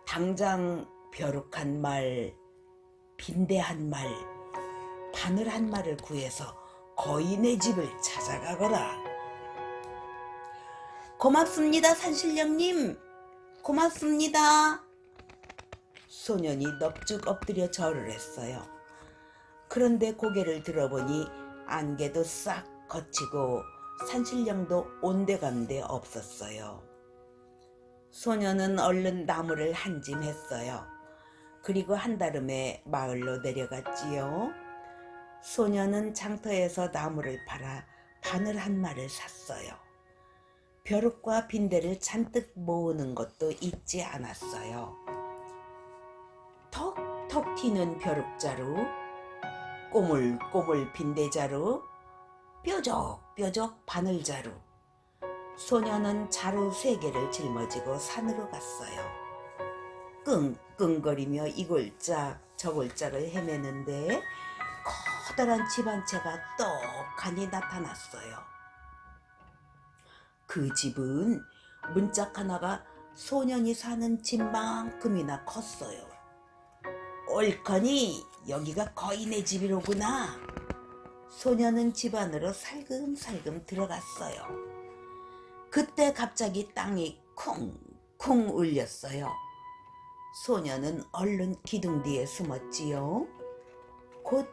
당장 벼룩 한 말, 빈대 한 말, 바늘 한 말을 구해서 거인의 집을 찾아가거라. 고맙습니다, 산신령님. 고맙습니다. 소년이 넙죽 엎드려 절을 했어요. 그런데 고개를 들어보니 안개도 싹 거치고 산신령도 온데간데 없었어요. 소년은 얼른 나무를 한 짐 했어요. 그리고 한달음에 마을로 내려갔지요. 소년은 장터에서 나무를 팔아 바늘 한 마를 샀어요. 벼룩과 빈대를 잔뜩 모으는 것도 잊지 않았어요. 톡톡 튀는 벼룩자루, 꼬물꼬물 빈대자루, 뾰족뾰족 바늘자루. 소녀는 자루 3개를 짊어지고 산으로 갔어요. 끙끙거리며 이 골짝 저 골짝을 헤매는데 커다란 집 한 채가 떡하니 나타났어요. 그 집은 문짝 하나가 소년이 사는 집만큼이나 컸어요. 옳거니 여기가 거인의 집이로구나. 소년은 집 안으로 살금살금 들어갔어요. 그때 갑자기 땅이 쿵쿵 울렸어요. 소년은 얼른 기둥 뒤에 숨었지요. 곧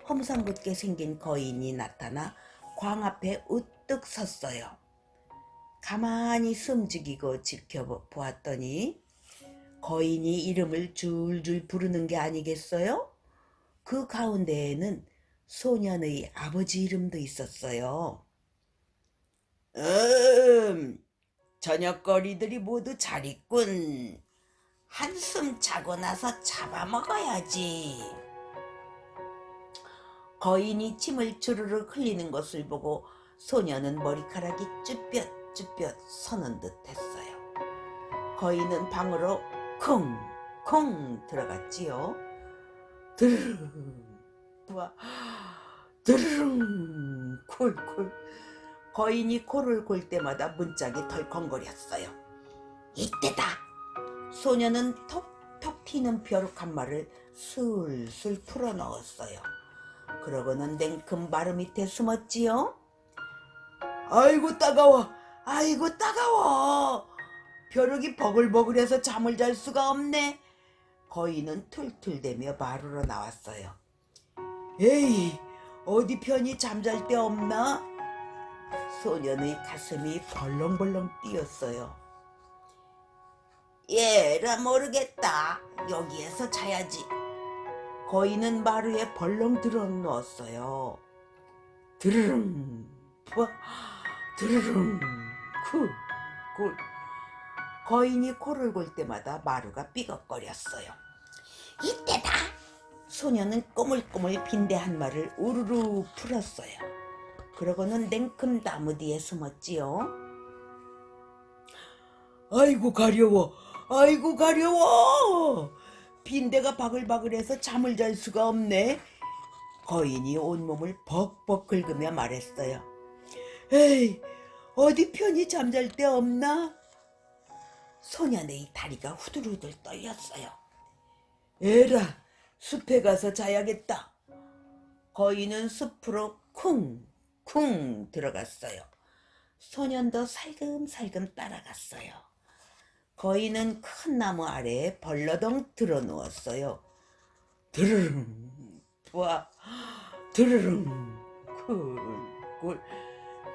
험상궂게 생긴 거인이 나타나 광 앞에 우뚝 섰어요. 가만히 숨죽이고 지켜보았더니 거인이 이름을 줄줄 부르는 게 아니겠어요? 그 가운데에는 소년의 아버지 이름도 있었어요. 저녁거리들이 모두 잘 있군. 한숨 자고 나서 잡아먹어야지. 거인이 침을 주르륵 흘리는 것을 보고 소년은 머리카락이 쭈뼛쭈뼛 서는 듯 했어요. 거인은 방으로 쿵쿵 들어갔지요. 드르릉 부아 드르릉 콜콜. 거인이 코를 골 때마다 문짝이 덜컹거렸어요. 이때다. 소녀는 톡톡 튀는 벼룩 한 마를 술술 풀어 넣었어요. 그러고는 냉큼 마루 밑에 숨었지요. 아이고 따가워. 아이고 따가워. 벼룩이 버글버글해서 잠을 잘 수가 없네. 거인은 툴툴대며 마루로 나왔어요. 에이, 어디 편히 잠잘 데 없나? 소년의 가슴이 벌렁벌렁 뛰었어요. 얘라 모르겠다. 여기에서 자야지. 거인은 마루에 벌렁 들어 누웠어요. 드르릉 푸아 드르릉 쿨. 거인이 코를 골 때마다 마루가 삐걱거렸어요. 이때다. 소녀는 꼬물꼬물 빈대 한 마리를 우르르 풀었어요. 그러고는 냉큼 나무 뒤에 숨었지요. 아이고 가려워. 빈대가 바글바글해서 잠을 잘 수가 없네. 거인이 온몸을 벅벅 긁으며 말했어요. 에이, 어디 편히 잠잘 데 없나? 소년의 다리가 후들후들 떨렸어요. 에라, 숲에 가서 자야겠다. 거인은 숲으로 쿵쿵 들어갔어요. 소년도 살금살금 따라갔어요. 거인은 큰 나무 아래에 벌러덩 들어 누웠어요. 드르릉 푸아 드르릉 쿨.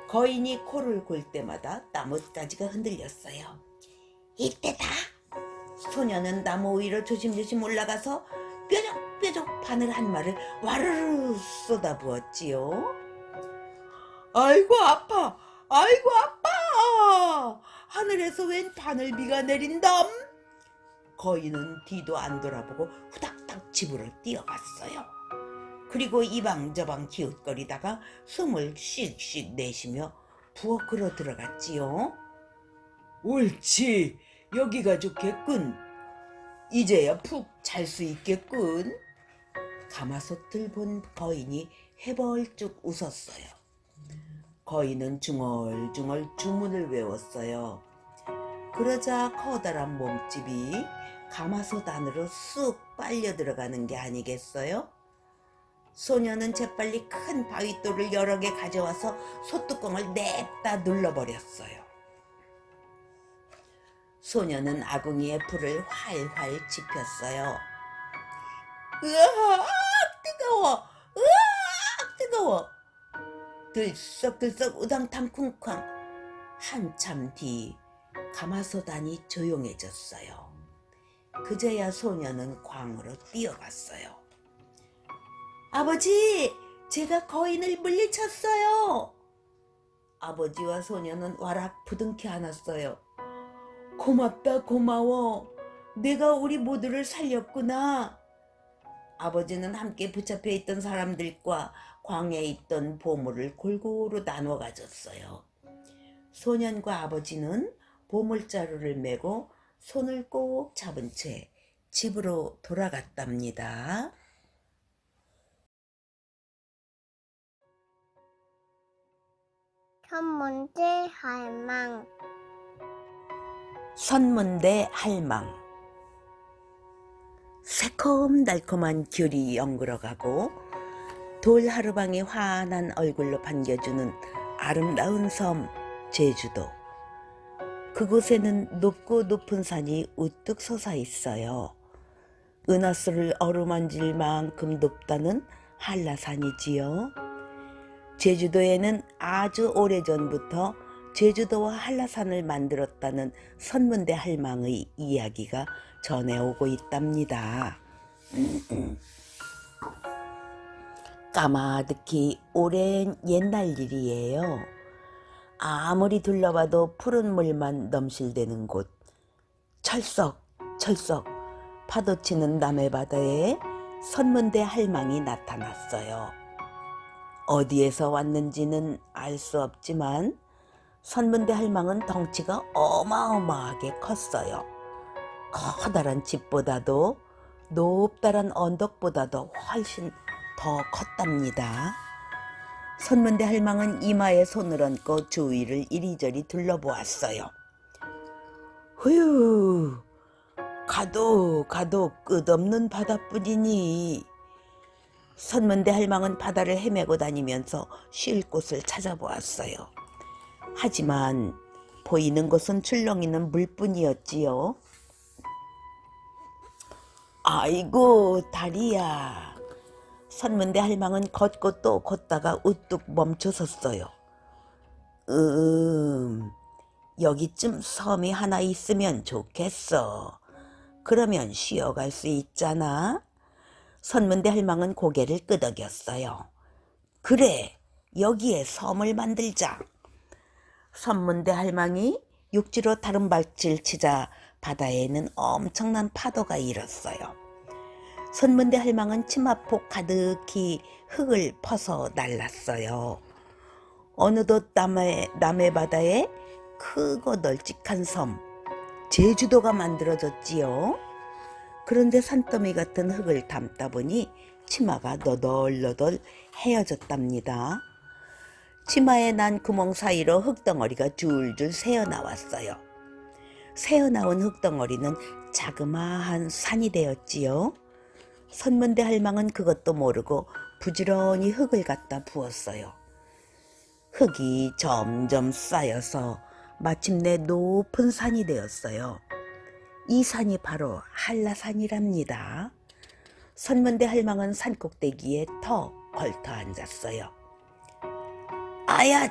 거인이 코를 골 때마다 나뭇가지가 흔들렸어요. 이때다. 소녀는 나무 위로 조심조심 올라가서 뾰족뾰족 바늘 한 마리를 와르르 쏟아부었지요. 아이고 아파. 하늘에서 웬 바늘비가 내린담. 거인은 뒤도 안 돌아보고 후닥닥 집으로 뛰어갔어요. 그리고 이방저방 기웃거리다가 숨을 씩씩 내쉬며 부엌으로 들어갔지요. 옳지, 여기가 좋겠군. 이제야 푹 잘 수 있겠군. 가마솥을 본 거인이 해벌쭉 웃었어요. 거인은 중얼중얼 주문을 외웠어요. 그러자 커다란 몸집이 가마솥 안으로 쑥 빨려 들어가는 게 아니겠어요? 소녀는 재빨리 큰 바윗돌을 여러 개 가져와서 솥뚜껑을 냅다 눌러버렸어요. 소녀는 아궁이에 불을 활활 지폈어요. 으악 뜨거워. 들썩들썩 우당탕 쿵쾅. 한참 뒤 가마솥 안이 조용해졌어요. 그제야 소녀는 광으로 뛰어갔어요. 아버지, 제가 거인을 물리쳤어요. 아버지와 소녀는 와락 부둥켜 안았어요. 고맙다, 고마워. 내가 우리 모두를 살렸구나. 아버지는 함께 붙잡혀 있던 사람들과 광에 있던 보물을 골고루 나눠 가졌어요. 소년과 아버지는 보물자루를 메고 손을 꼭 잡은 채 집으로 돌아갔답니다. 천문대 할망. 선문대 할망. 새콤달콤한 귤이 연그러가고 돌하루방이 환한 얼굴로 반겨주는 아름다운 섬 제주도. 그곳에는 높고 높은 산이 우뚝 솟아 있어요. 은하수를 어루만질 만큼 높다는 한라산이지요. 제주도에는 아주 오래전부터 제주도와 한라산을 만들었다는 선문대 할망의 이야기가 전해오고 있답니다. 까마득히 오랜 옛날 일이에요. 아무리 둘러봐도 푸른 물만 넘실대는 곳. 철썩철썩 파도치는 남해바다에 선문대 할망이 나타났어요. 어디에서 왔는지는 알 수 없지만 선문대 할망은 덩치가 어마어마하게 컸어요. 커다란 집보다도 높다란 언덕보다도 훨씬 더 컸답니다. 선문대 할망은 이마에 손을 얹고 주위를 이리저리 둘러보았어요. 휴, 가도 끝없는 바다뿐이니. 선문대 할망은 바다를 헤매고 다니면서 쉴 곳을 찾아보았어요. 하지만 보이는 곳은 출렁이는 물뿐이었지요. 아이고 다리야. 선문대 할망은 걷고 또 걷다가 우뚝 멈춰섰어요. 여기쯤 섬이 하나 있으면 좋겠어. 그러면 쉬어갈 수 있잖아. 선문대 할망은 고개를 끄덕였어요. 그래, 여기에 섬을 만들자. 선문대 할망이 육지로 다름발질 치자 바다에는 엄청난 파도가 일었어요. 선문대 할망은 치마폭 가득히 흙을 퍼서 날랐어요. 어느덧 남해 바다에 크고 널찍한 섬, 제주도가 만들어졌지요. 그런데 산더미 같은 흙을 담다 보니 치마가 너덜너덜 헤어졌답니다. 치마에 난 구멍 사이로 흙덩어리가 줄줄 새어나왔어요. 새어나온 흙덩어리는 자그마한 산이 되었지요. 선문대 할망은 그것도 모르고 부지런히 흙을 갖다 부었어요. 흙이 점점 쌓여서 마침내 높은 산이 되었어요. 이 산이 바로 한라산이랍니다. 선문대 할망은 산 꼭대기에 턱 걸터 앉았어요. 아야!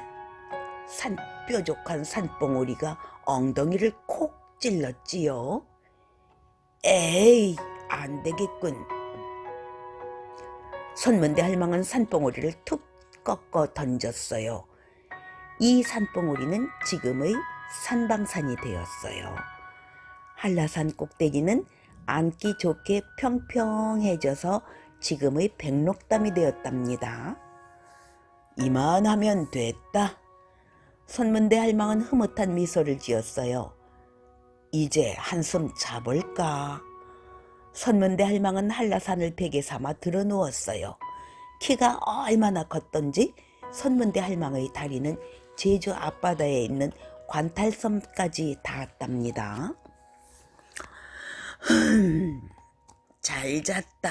산 뾰족한 산봉우리가 엉덩이를 콕 찔렀지요. 에이, 안 되겠군. 선문대 할망은 산봉우리를 툭 꺾어 던졌어요. 이 산봉우리는 지금의 산방산이 되었어요. 한라산 꼭대기는 앉기 좋게 평평해져서 지금의 백록담이 되었답니다. 이만하면 됐다. 선문대 할망은 흐뭇한 미소를 지었어요. 이제 한숨 자볼까? 선문대 할망은 한라산을 베개 삼아 드러누웠어요. 키가 얼마나 컸던지 선문대 할망의 다리는 제주 앞바다에 있는 관탈섬까지 닿았답니다. 잘 잤다.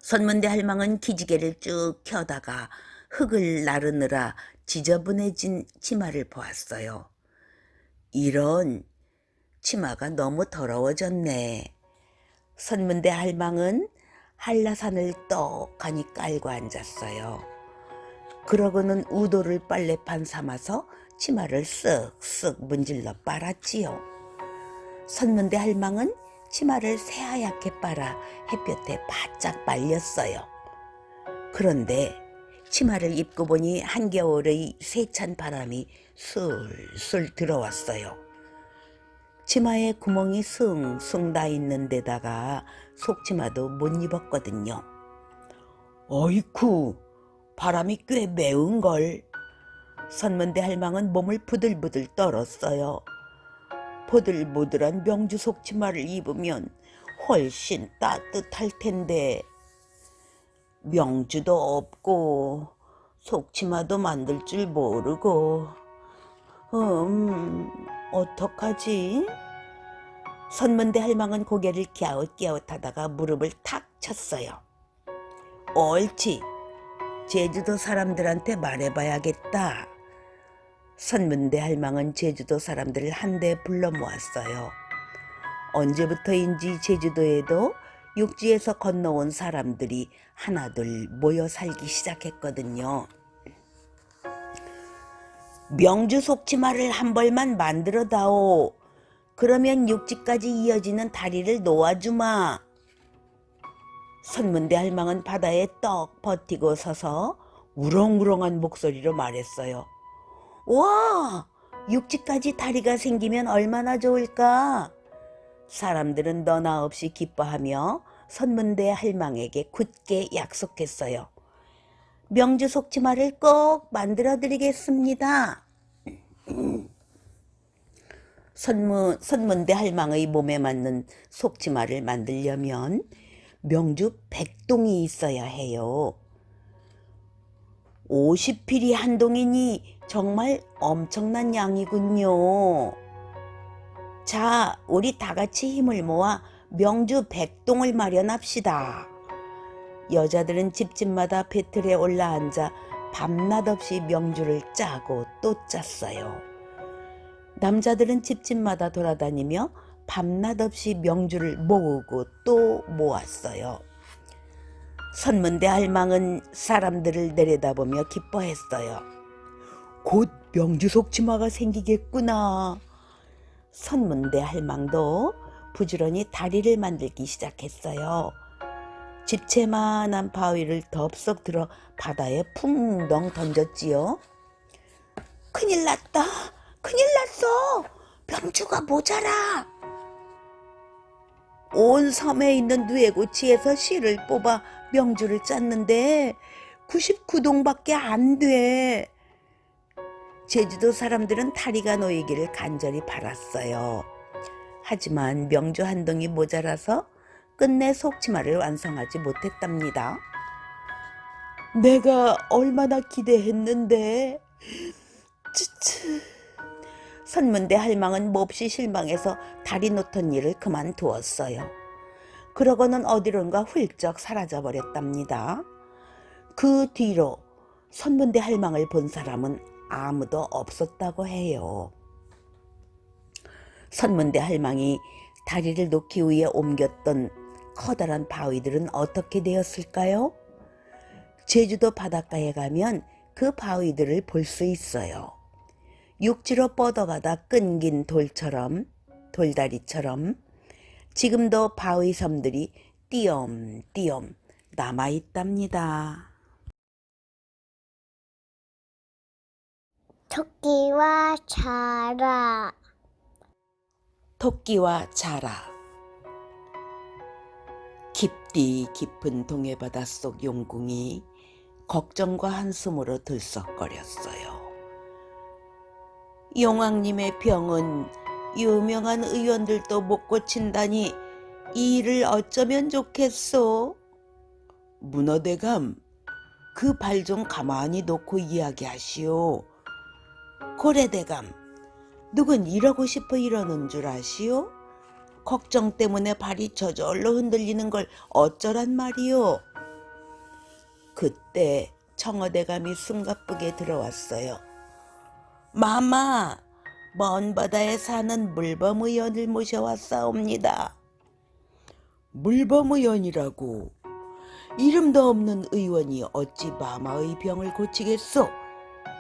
선문대 할망은 기지개를 쭉 켜다가 흙을 나르느라 지저분해진 치마를 보았어요. 이런, 치마가 너무 더러워졌네. 선문대 할망은 한라산을 떡하니 깔고 앉았어요. 그러고는 우도를 빨래판 삼아서 치마를 쓱쓱 문질러 빨았지요. 선문대 할망은 치마를 새하얗게 빨아 햇볕에 바짝 말렸어요. 그런데 치마를 입고 보니 한겨울의 세찬 바람이 술술 들어왔어요. 치마에 구멍이 숭숭 나 있는 데다가 속치마도 못 입었거든요. 어이쿠, 바람이 꽤 매운걸. 선문대 할망은 몸을 부들부들 떨었어요. 보들보들한 명주 속치마를 입으면 훨씬 따뜻할 텐데 명주도 없고 속치마도 만들 줄 모르고 어떡하지? 선문대 할망은 고개를 갸웃갸웃하다가 무릎을 탁 쳤어요. 옳지, 제주도 사람들한테 말해봐야겠다. 선문대 할망은 제주도 사람들을 한데 불러 모았어요. 언제부터인지 제주도에도 육지에서 건너온 사람들이 하나둘 모여 살기 시작했거든요. 명주 속치마를 한 벌만 만들어 다오. 그러면 육지까지 이어지는 다리를 놓아주마. 선문대 할망은 바다에 떡 버티고 서서 우렁우렁한 목소리로 말했어요. 와, 육지까지 다리가 생기면 얼마나 좋을까? 사람들은 너나 없이 기뻐하며 선문대 할망에게 굳게 약속했어요. 명주 속치마를 꼭 만들어 드리겠습니다. 선문대 할망의 몸에 맞는 속치마를 만들려면 명주 100동이 있어야 해요. 50필이 한 동이니 정말 엄청난 양이군요. 자, 우리 다 같이 힘을 모아 명주 100동을 마련합시다. 여자들은 집집마다 배틀에 올라앉아 밤낮 없이 명주를 짜고 또 짰어요. 남자들은 집집마다 돌아다니며 밤낮 없이 명주를 모으고 또 모았어요. 선문대 할망은 사람들을 내려다보며 기뻐했어요. 곧 명주 속치마가 생기겠구나. 선문대 할망도 부지런히 다리를 만들기 시작했어요. 집채만한 바위를 덥석 들어 바다에 풍덩 던졌지요. 큰일 났다. 큰일 났어. 명주가 모자라. 온 섬에 있는 누에고치에서 실을 뽑아 명주를 짰는데 99동밖에 안 돼. 제주도 사람들은 다리가 놓이기를 간절히 바랐어요. 하지만 명주 한 동이 모자라서 끝내 속치마를 완성하지 못했답니다. 내가 얼마나 기대했는데. 츠츠. 선문대 할망은 몹시 실망해서 다리 놓던 일을 그만두었어요. 그러고는 어디론가 훌쩍 사라져버렸답니다. 그 뒤로 선문대 할망을 본 사람은 아무도 없었다고 해요. 선문대 할망이 다리를 놓기 위해 옮겼던 커다란 바위들은 어떻게 되었을까요? 제주도 바닷가에 가면 그 바위들을 볼 수 있어요. 육지로 뻗어가다 끊긴 돌다리처럼 지금도 바위 섬들이 띄엄띄엄 남아있답니다. 토끼와 자라. 토끼와 자라. 깊디 깊은 동해바다 속 용궁이 걱정과 한숨으로 들썩거렸어요. 용왕님의 병은 유명한 의원들도 못 고친다니 이 일을 어쩌면 좋겠소? 문어대감, 그 발 좀 가만히 놓고 이야기하시오. 고래대감, 누군 이러고 싶어 이러는 줄 아시오? 걱정 때문에 발이 저절로 흔들리는 걸 어쩌란 말이오? 그때 청어대감이 숨가쁘게 들어왔어요. 마마, 먼 바다에 사는 물범의원을 모셔왔사옵니다. 물범의원이라고? 이름도 없는 의원이 어찌 마마의 병을 고치겠소?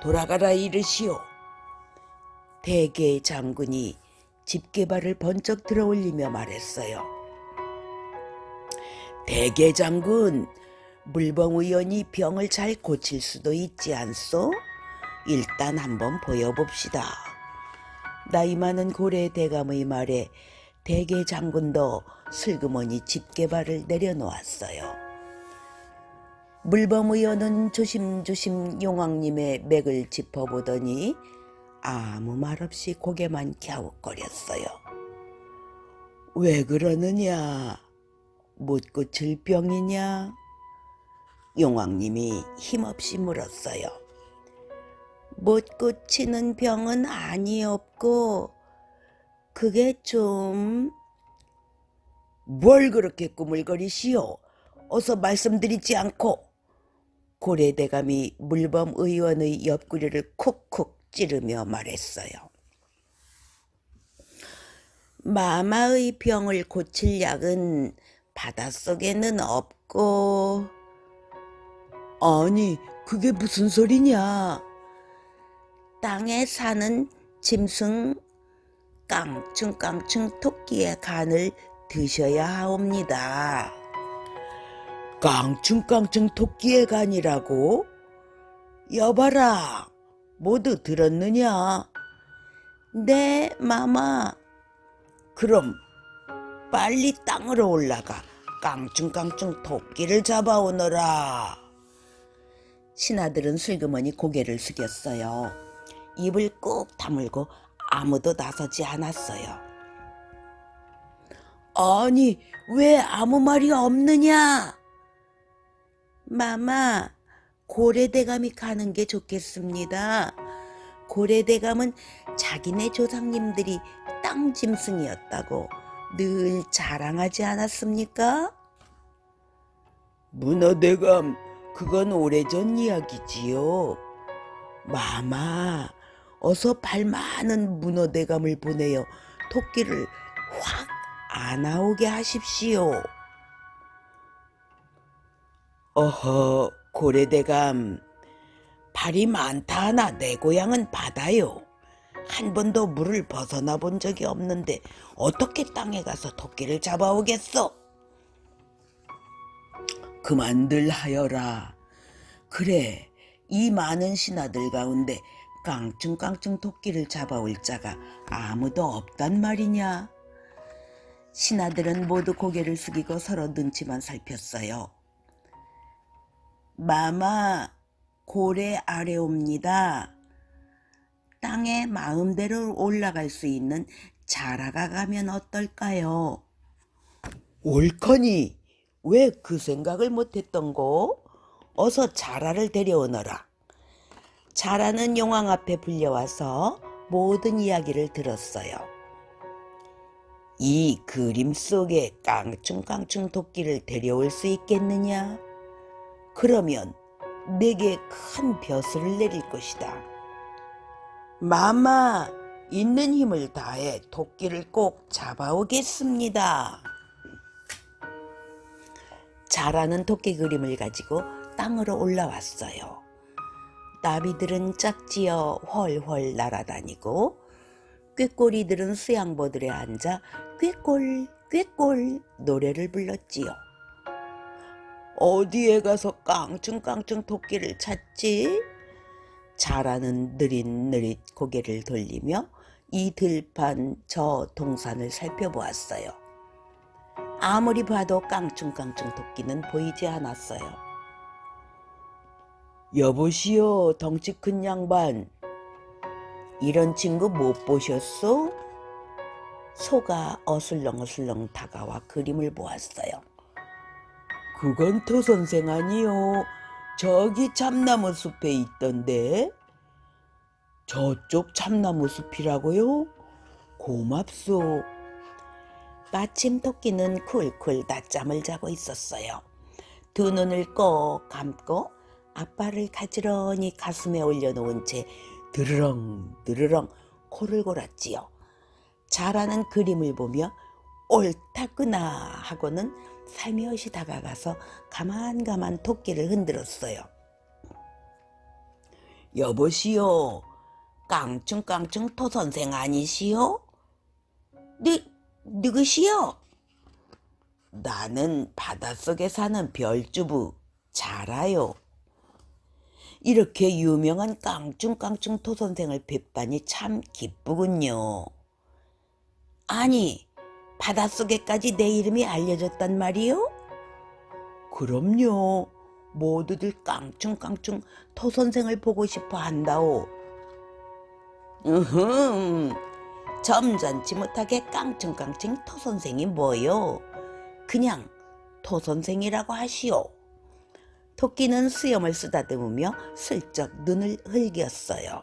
돌아가라 이르시오. 대개 장군이 집게발을 번쩍 들어올리며 말했어요. 대개 장군, 물범의원이 병을 잘 고칠 수도 있지 않소? 일단 한번 보여봅시다. 나이 많은 고래 대감의 말에 대개 장군도 슬그머니 집게발을 내려놓았어요. 물범의원은 조심조심 용왕님의 맥을 짚어보더니 아무 말 없이 고개만 갸웃거렸어요. 왜 그러느냐? 못 고칠 병이냐? 용왕님이 힘없이 물었어요. 못 고치는 병은 아니었고 그게 좀... 뭘 그렇게 꾸물거리시오? 어서 말씀드리지 않고. 고래대감이 물범 의원의 옆구리를 쿡쿡 찌르며 말했어요. 마마의 병을 고칠 약은 바닷속에는 없고... 아니, 그게 무슨 소리냐? 땅에 사는 짐승 깡충깡충 토끼의 간을 드셔야 하옵니다. 깡충깡충 토끼의 간이라고? 여봐라, 모두 들었느냐? 네, 마마. 그럼 빨리 땅으로 올라가 깡충깡충 토끼를 잡아오너라. 신하들은 슬그머니 고개를 숙였어요. 입을 꾹 다물고 아무도 나서지 않았어요. 아니, 왜 아무 말이 없느냐? 마마, 고래대감이 가는 게 좋겠습니다. 고래대감은 자기네 조상님들이 땅 짐승이었다고 늘 자랑하지 않았습니까? 문어대감, 그건 오래전 이야기지요. 마마, 어서 발 많은 문어대감을 보내어 토끼를 확 안 나오게 하십시오. 어허, 고래대감, 발이 많다 하나 내 고향은 바다요. 한 번도 물을 벗어나 본 적이 없는데 어떻게 땅에 가서 토끼를 잡아오겠어? 그만들 하여라. 그래, 이 많은 신하들 가운데 깡충깡충 토끼를 잡아올 자가 아무도 없단 말이냐? 신하들은 모두 고개를 숙이고 서로 눈치만 살폈어요. 마마, 고래 아래옵니다. 땅에 마음대로 올라갈 수 있는 자라가 가면 어떨까요? 옳거니 왜 그 생각을 못했던고? 어서 자라를 데려오너라. 자라는 용왕 앞에 불려와서 모든 이야기를 들었어요. 이 그림 속에 깡충깡충 토끼를 데려올 수 있겠느냐? 그러면 내게 큰 벼슬을 내릴 것이다. 마마, 있는 힘을 다해 토끼를 꼭 잡아오겠습니다. 자라는 토끼 그림을 가지고 땅으로 올라왔어요. 나비들은 짝지어 훨훨 날아다니고 꾀꼬리들은 수양보들에 앉아 꾀꼴 꾀꼴 노래를 불렀지요. 어디에 가서 깡충깡충 토끼를 찾지? 자라는 느릿느릿 고개를 돌리며 이 들판 저 동산을 살펴보았어요. 아무리 봐도 깡충깡충 토끼는 보이지 않았어요. 여보시오, 덩치 큰 양반. 이런 친구 못 보셨소? 소가 어슬렁어슬렁 다가와 그림을 보았어요. 그건 토 선생 아니요. 저기 참나무 숲에 있던데. 저쪽 참나무 숲이라고요? 고맙소. 마침 토끼는 쿨쿨 낮잠을 자고 있었어요. 두 눈을 꼭 감고 앞발을 가지런히 가슴에 올려놓은 채 드르렁 드르렁 코를 골았지요. 자라는 그림을 보며 옳다구나 하고는 살며시 다가가서 가만가만 토끼를 흔들었어요. 여보시오, 깡충깡충 토선생 아니시오? 누구시오? 나는 바닷속에 사는 별주부 자라요. 이렇게 유명한 깡충깡충 토선생을 뵙다니 참 기쁘군요. 아니, 바닷속에까지 내 이름이 알려졌단 말이요? 그럼요. 모두들 깡충깡충 토선생을 보고 싶어 한다오. 점잖지 못하게 깡충깡충 토선생이 뭐요? 그냥 토선생이라고 하시오. 토끼는 수염을 쓰다듬으며 슬쩍 눈을 흘겼어요.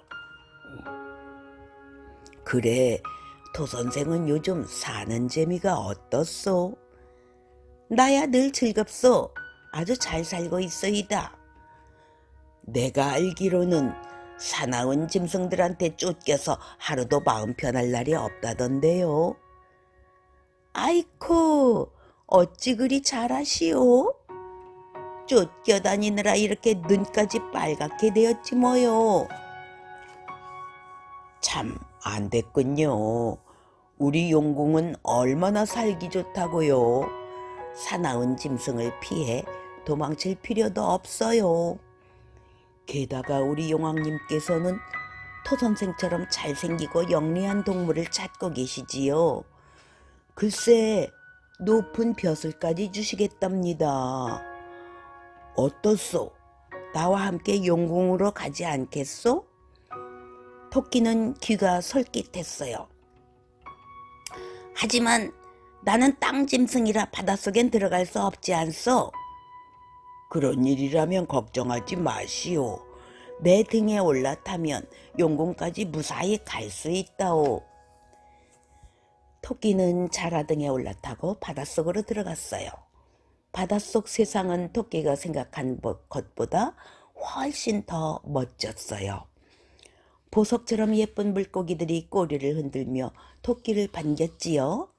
그래, 토선생은 요즘 사는 재미가 어떻소? 나야 늘 즐겁소. 아주 잘 살고 있어이다. 내가 알기로는 사나운 짐승들한테 쫓겨서 하루도 마음 편할 날이 없다던데요. 아이쿠, 어찌 그리 잘하시오? 쫓겨다니느라 이렇게 눈까지 빨갛게 되었지 뭐요. 참 안 됐군요. 우리 용궁은 얼마나 살기 좋다고요. 사나운 짐승을 피해 도망칠 필요도 없어요. 게다가 우리 용왕님께서는 토선생처럼 잘생기고 영리한 동물을 찾고 계시지요. 글쎄, 높은 벼슬까지 주시겠답니다. 어떻소? 나와 함께 용궁으로 가지 않겠소? 토끼는 귀가 솔깃했어요. 하지만 나는 땅짐승이라 바닷속엔 들어갈 수 없지 않소? 그런 일이라면 걱정하지 마시오. 내 등에 올라타면 용궁까지 무사히 갈 수 있다오. 토끼는 자라 등에 올라타고 바닷속으로 들어갔어요. 바닷속 세상은 토끼가 생각한 것보다 훨씬 더 멋졌어요. 보석처럼 예쁜 물고기들이 꼬리를 흔들며 토끼를 반겼지요.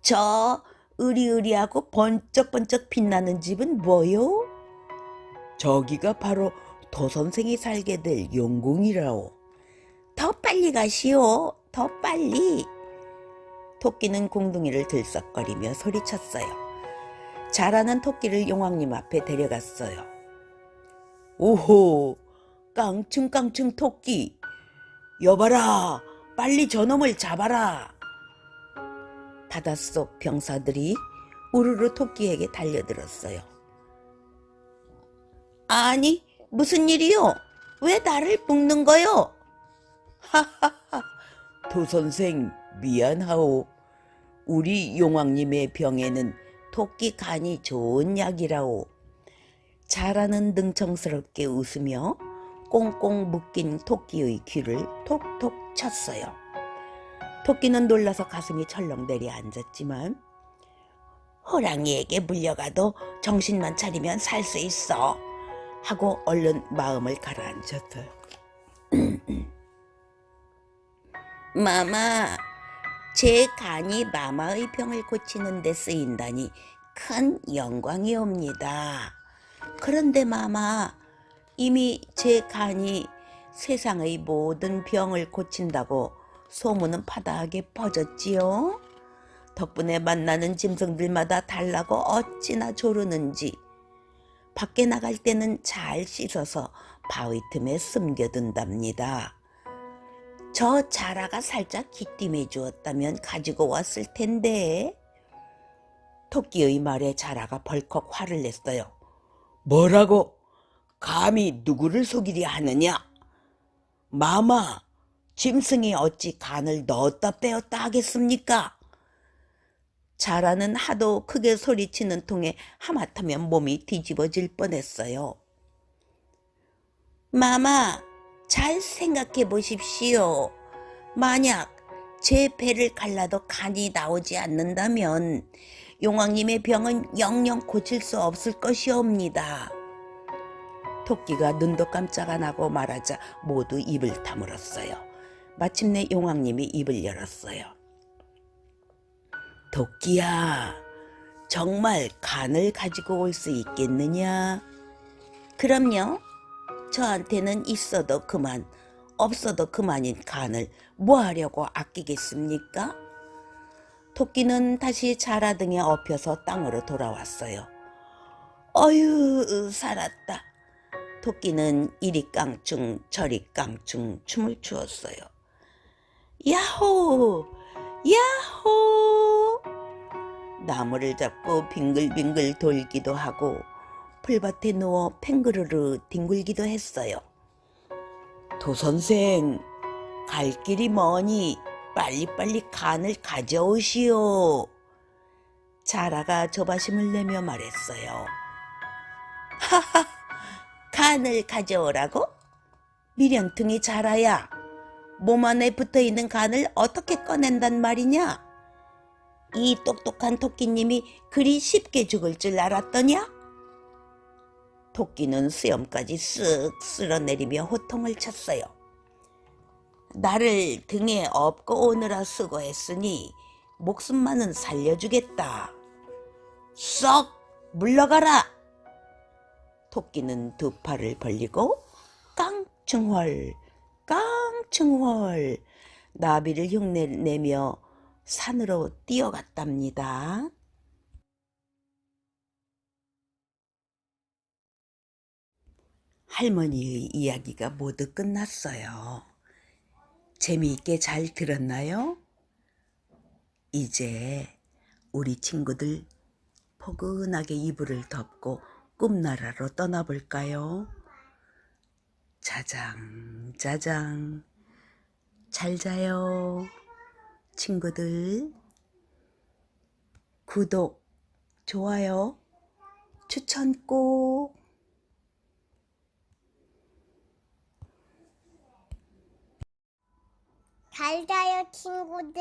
저 으리으리하고 번쩍번쩍 빛나는 집은 뭐요? 저기가 바로 도선생이 살게 될 용궁이라오. 더 빨리 가시오. 더 빨리. 토끼는 공둥이를 들썩거리며 소리쳤어요. 자라는 토끼를 용왕님 앞에 데려갔어요. 오호, 깡충깡충 토끼. 여봐라, 빨리 저놈을 잡아라. 바닷속 병사들이 우르르 토끼에게 달려들었어요. 아니, 무슨 일이요? 왜 나를 묶는 거요? 하하하, 도선생 미안하오. 우리 용왕님의 병에는 토끼 간이 좋은 약이라오. 자라는 능청스럽게 웃으며 꽁꽁 묶인 토끼의 귀를 톡톡 쳤어요. 토끼는 놀라서 가슴이 철렁 내려앉았지만 호랑이에게 물려가도 정신만 차리면 살 수 있어 하고 얼른 마음을 가라앉혔어요. 마마, 제 간이 마마의 병을 고치는 데 쓰인다니 큰 영광이옵니다. 그런데 마마, 이미 제 간이 세상의 모든 병을 고친다고 소문은 파다하게 퍼졌지요. 덕분에 만나는 짐승들마다 달라고 어찌나 조르는지. 밖에 나갈 때는 잘 씻어서 바위 틈에 숨겨둔답니다. 저 자라가 살짝 기띔해 주었다면 가지고 왔을 텐데. 토끼의 말에 자라가 벌컥 화를 냈어요. 뭐라고? 감히 누구를 속이려 하느냐? 마마, 짐승이 어찌 간을 넣었다 빼었다 하겠습니까? 자라는 하도 크게 소리치는 통에 하마터면 몸이 뒤집어질 뻔했어요. 마마, 잘 생각해 보십시오. 만약 제 배를 갈라도 간이 나오지 않는다면 용왕님의 병은 영영 고칠 수 없을 것이옵니다. 토끼가 눈도 깜짝 안 하고 말하자 모두 입을 다물었어요. 마침내 용왕님이 입을 열었어요. 토끼야, 정말 간을 가지고 올 수 있겠느냐? 그럼요. 저한테는 있어도 그만, 없어도 그만인 간을 뭐 하려고 아끼겠습니까? 토끼는 다시 자라 등에 엎여서 땅으로 돌아왔어요. 어휴, 살았다. 토끼는 이리 깡충 저리 깡충 춤을 추었어요. 야호! 야호! 나무를 잡고 빙글빙글 돌기도 하고 풀밭에 누워 팽그르르 뒹굴기도 했어요. 도선생, 갈 길이 머니 빨리빨리 간을 가져오시오. 자라가 조바심을 내며 말했어요. 하하, 간을 가져오라고? 미련퉁이 자라야, 몸 안에 붙어있는 간을 어떻게 꺼낸단 말이냐? 이 똑똑한 토끼님이 그리 쉽게 죽을 줄 알았더냐? 토끼는 수염까지 쓱 쓸어내리며 호통을 쳤어요. 나를 등에 업고 오느라 수고했으니 목숨만은 살려주겠다. 썩 물러가라. 토끼는 두 팔을 벌리고 깡충헐 깡충헐 나비를 흉내내며 산으로 뛰어갔답니다. 할머니의 이야기가 모두 끝났어요. 재미있게 잘 들었나요? 이제 우리 친구들 포근하게 이불을 덮고 꿈나라로 떠나볼까요? 자장 자장 잘 자요. 친구들 구독, 좋아요, 추천 꼭. 잘 자요, 친구들.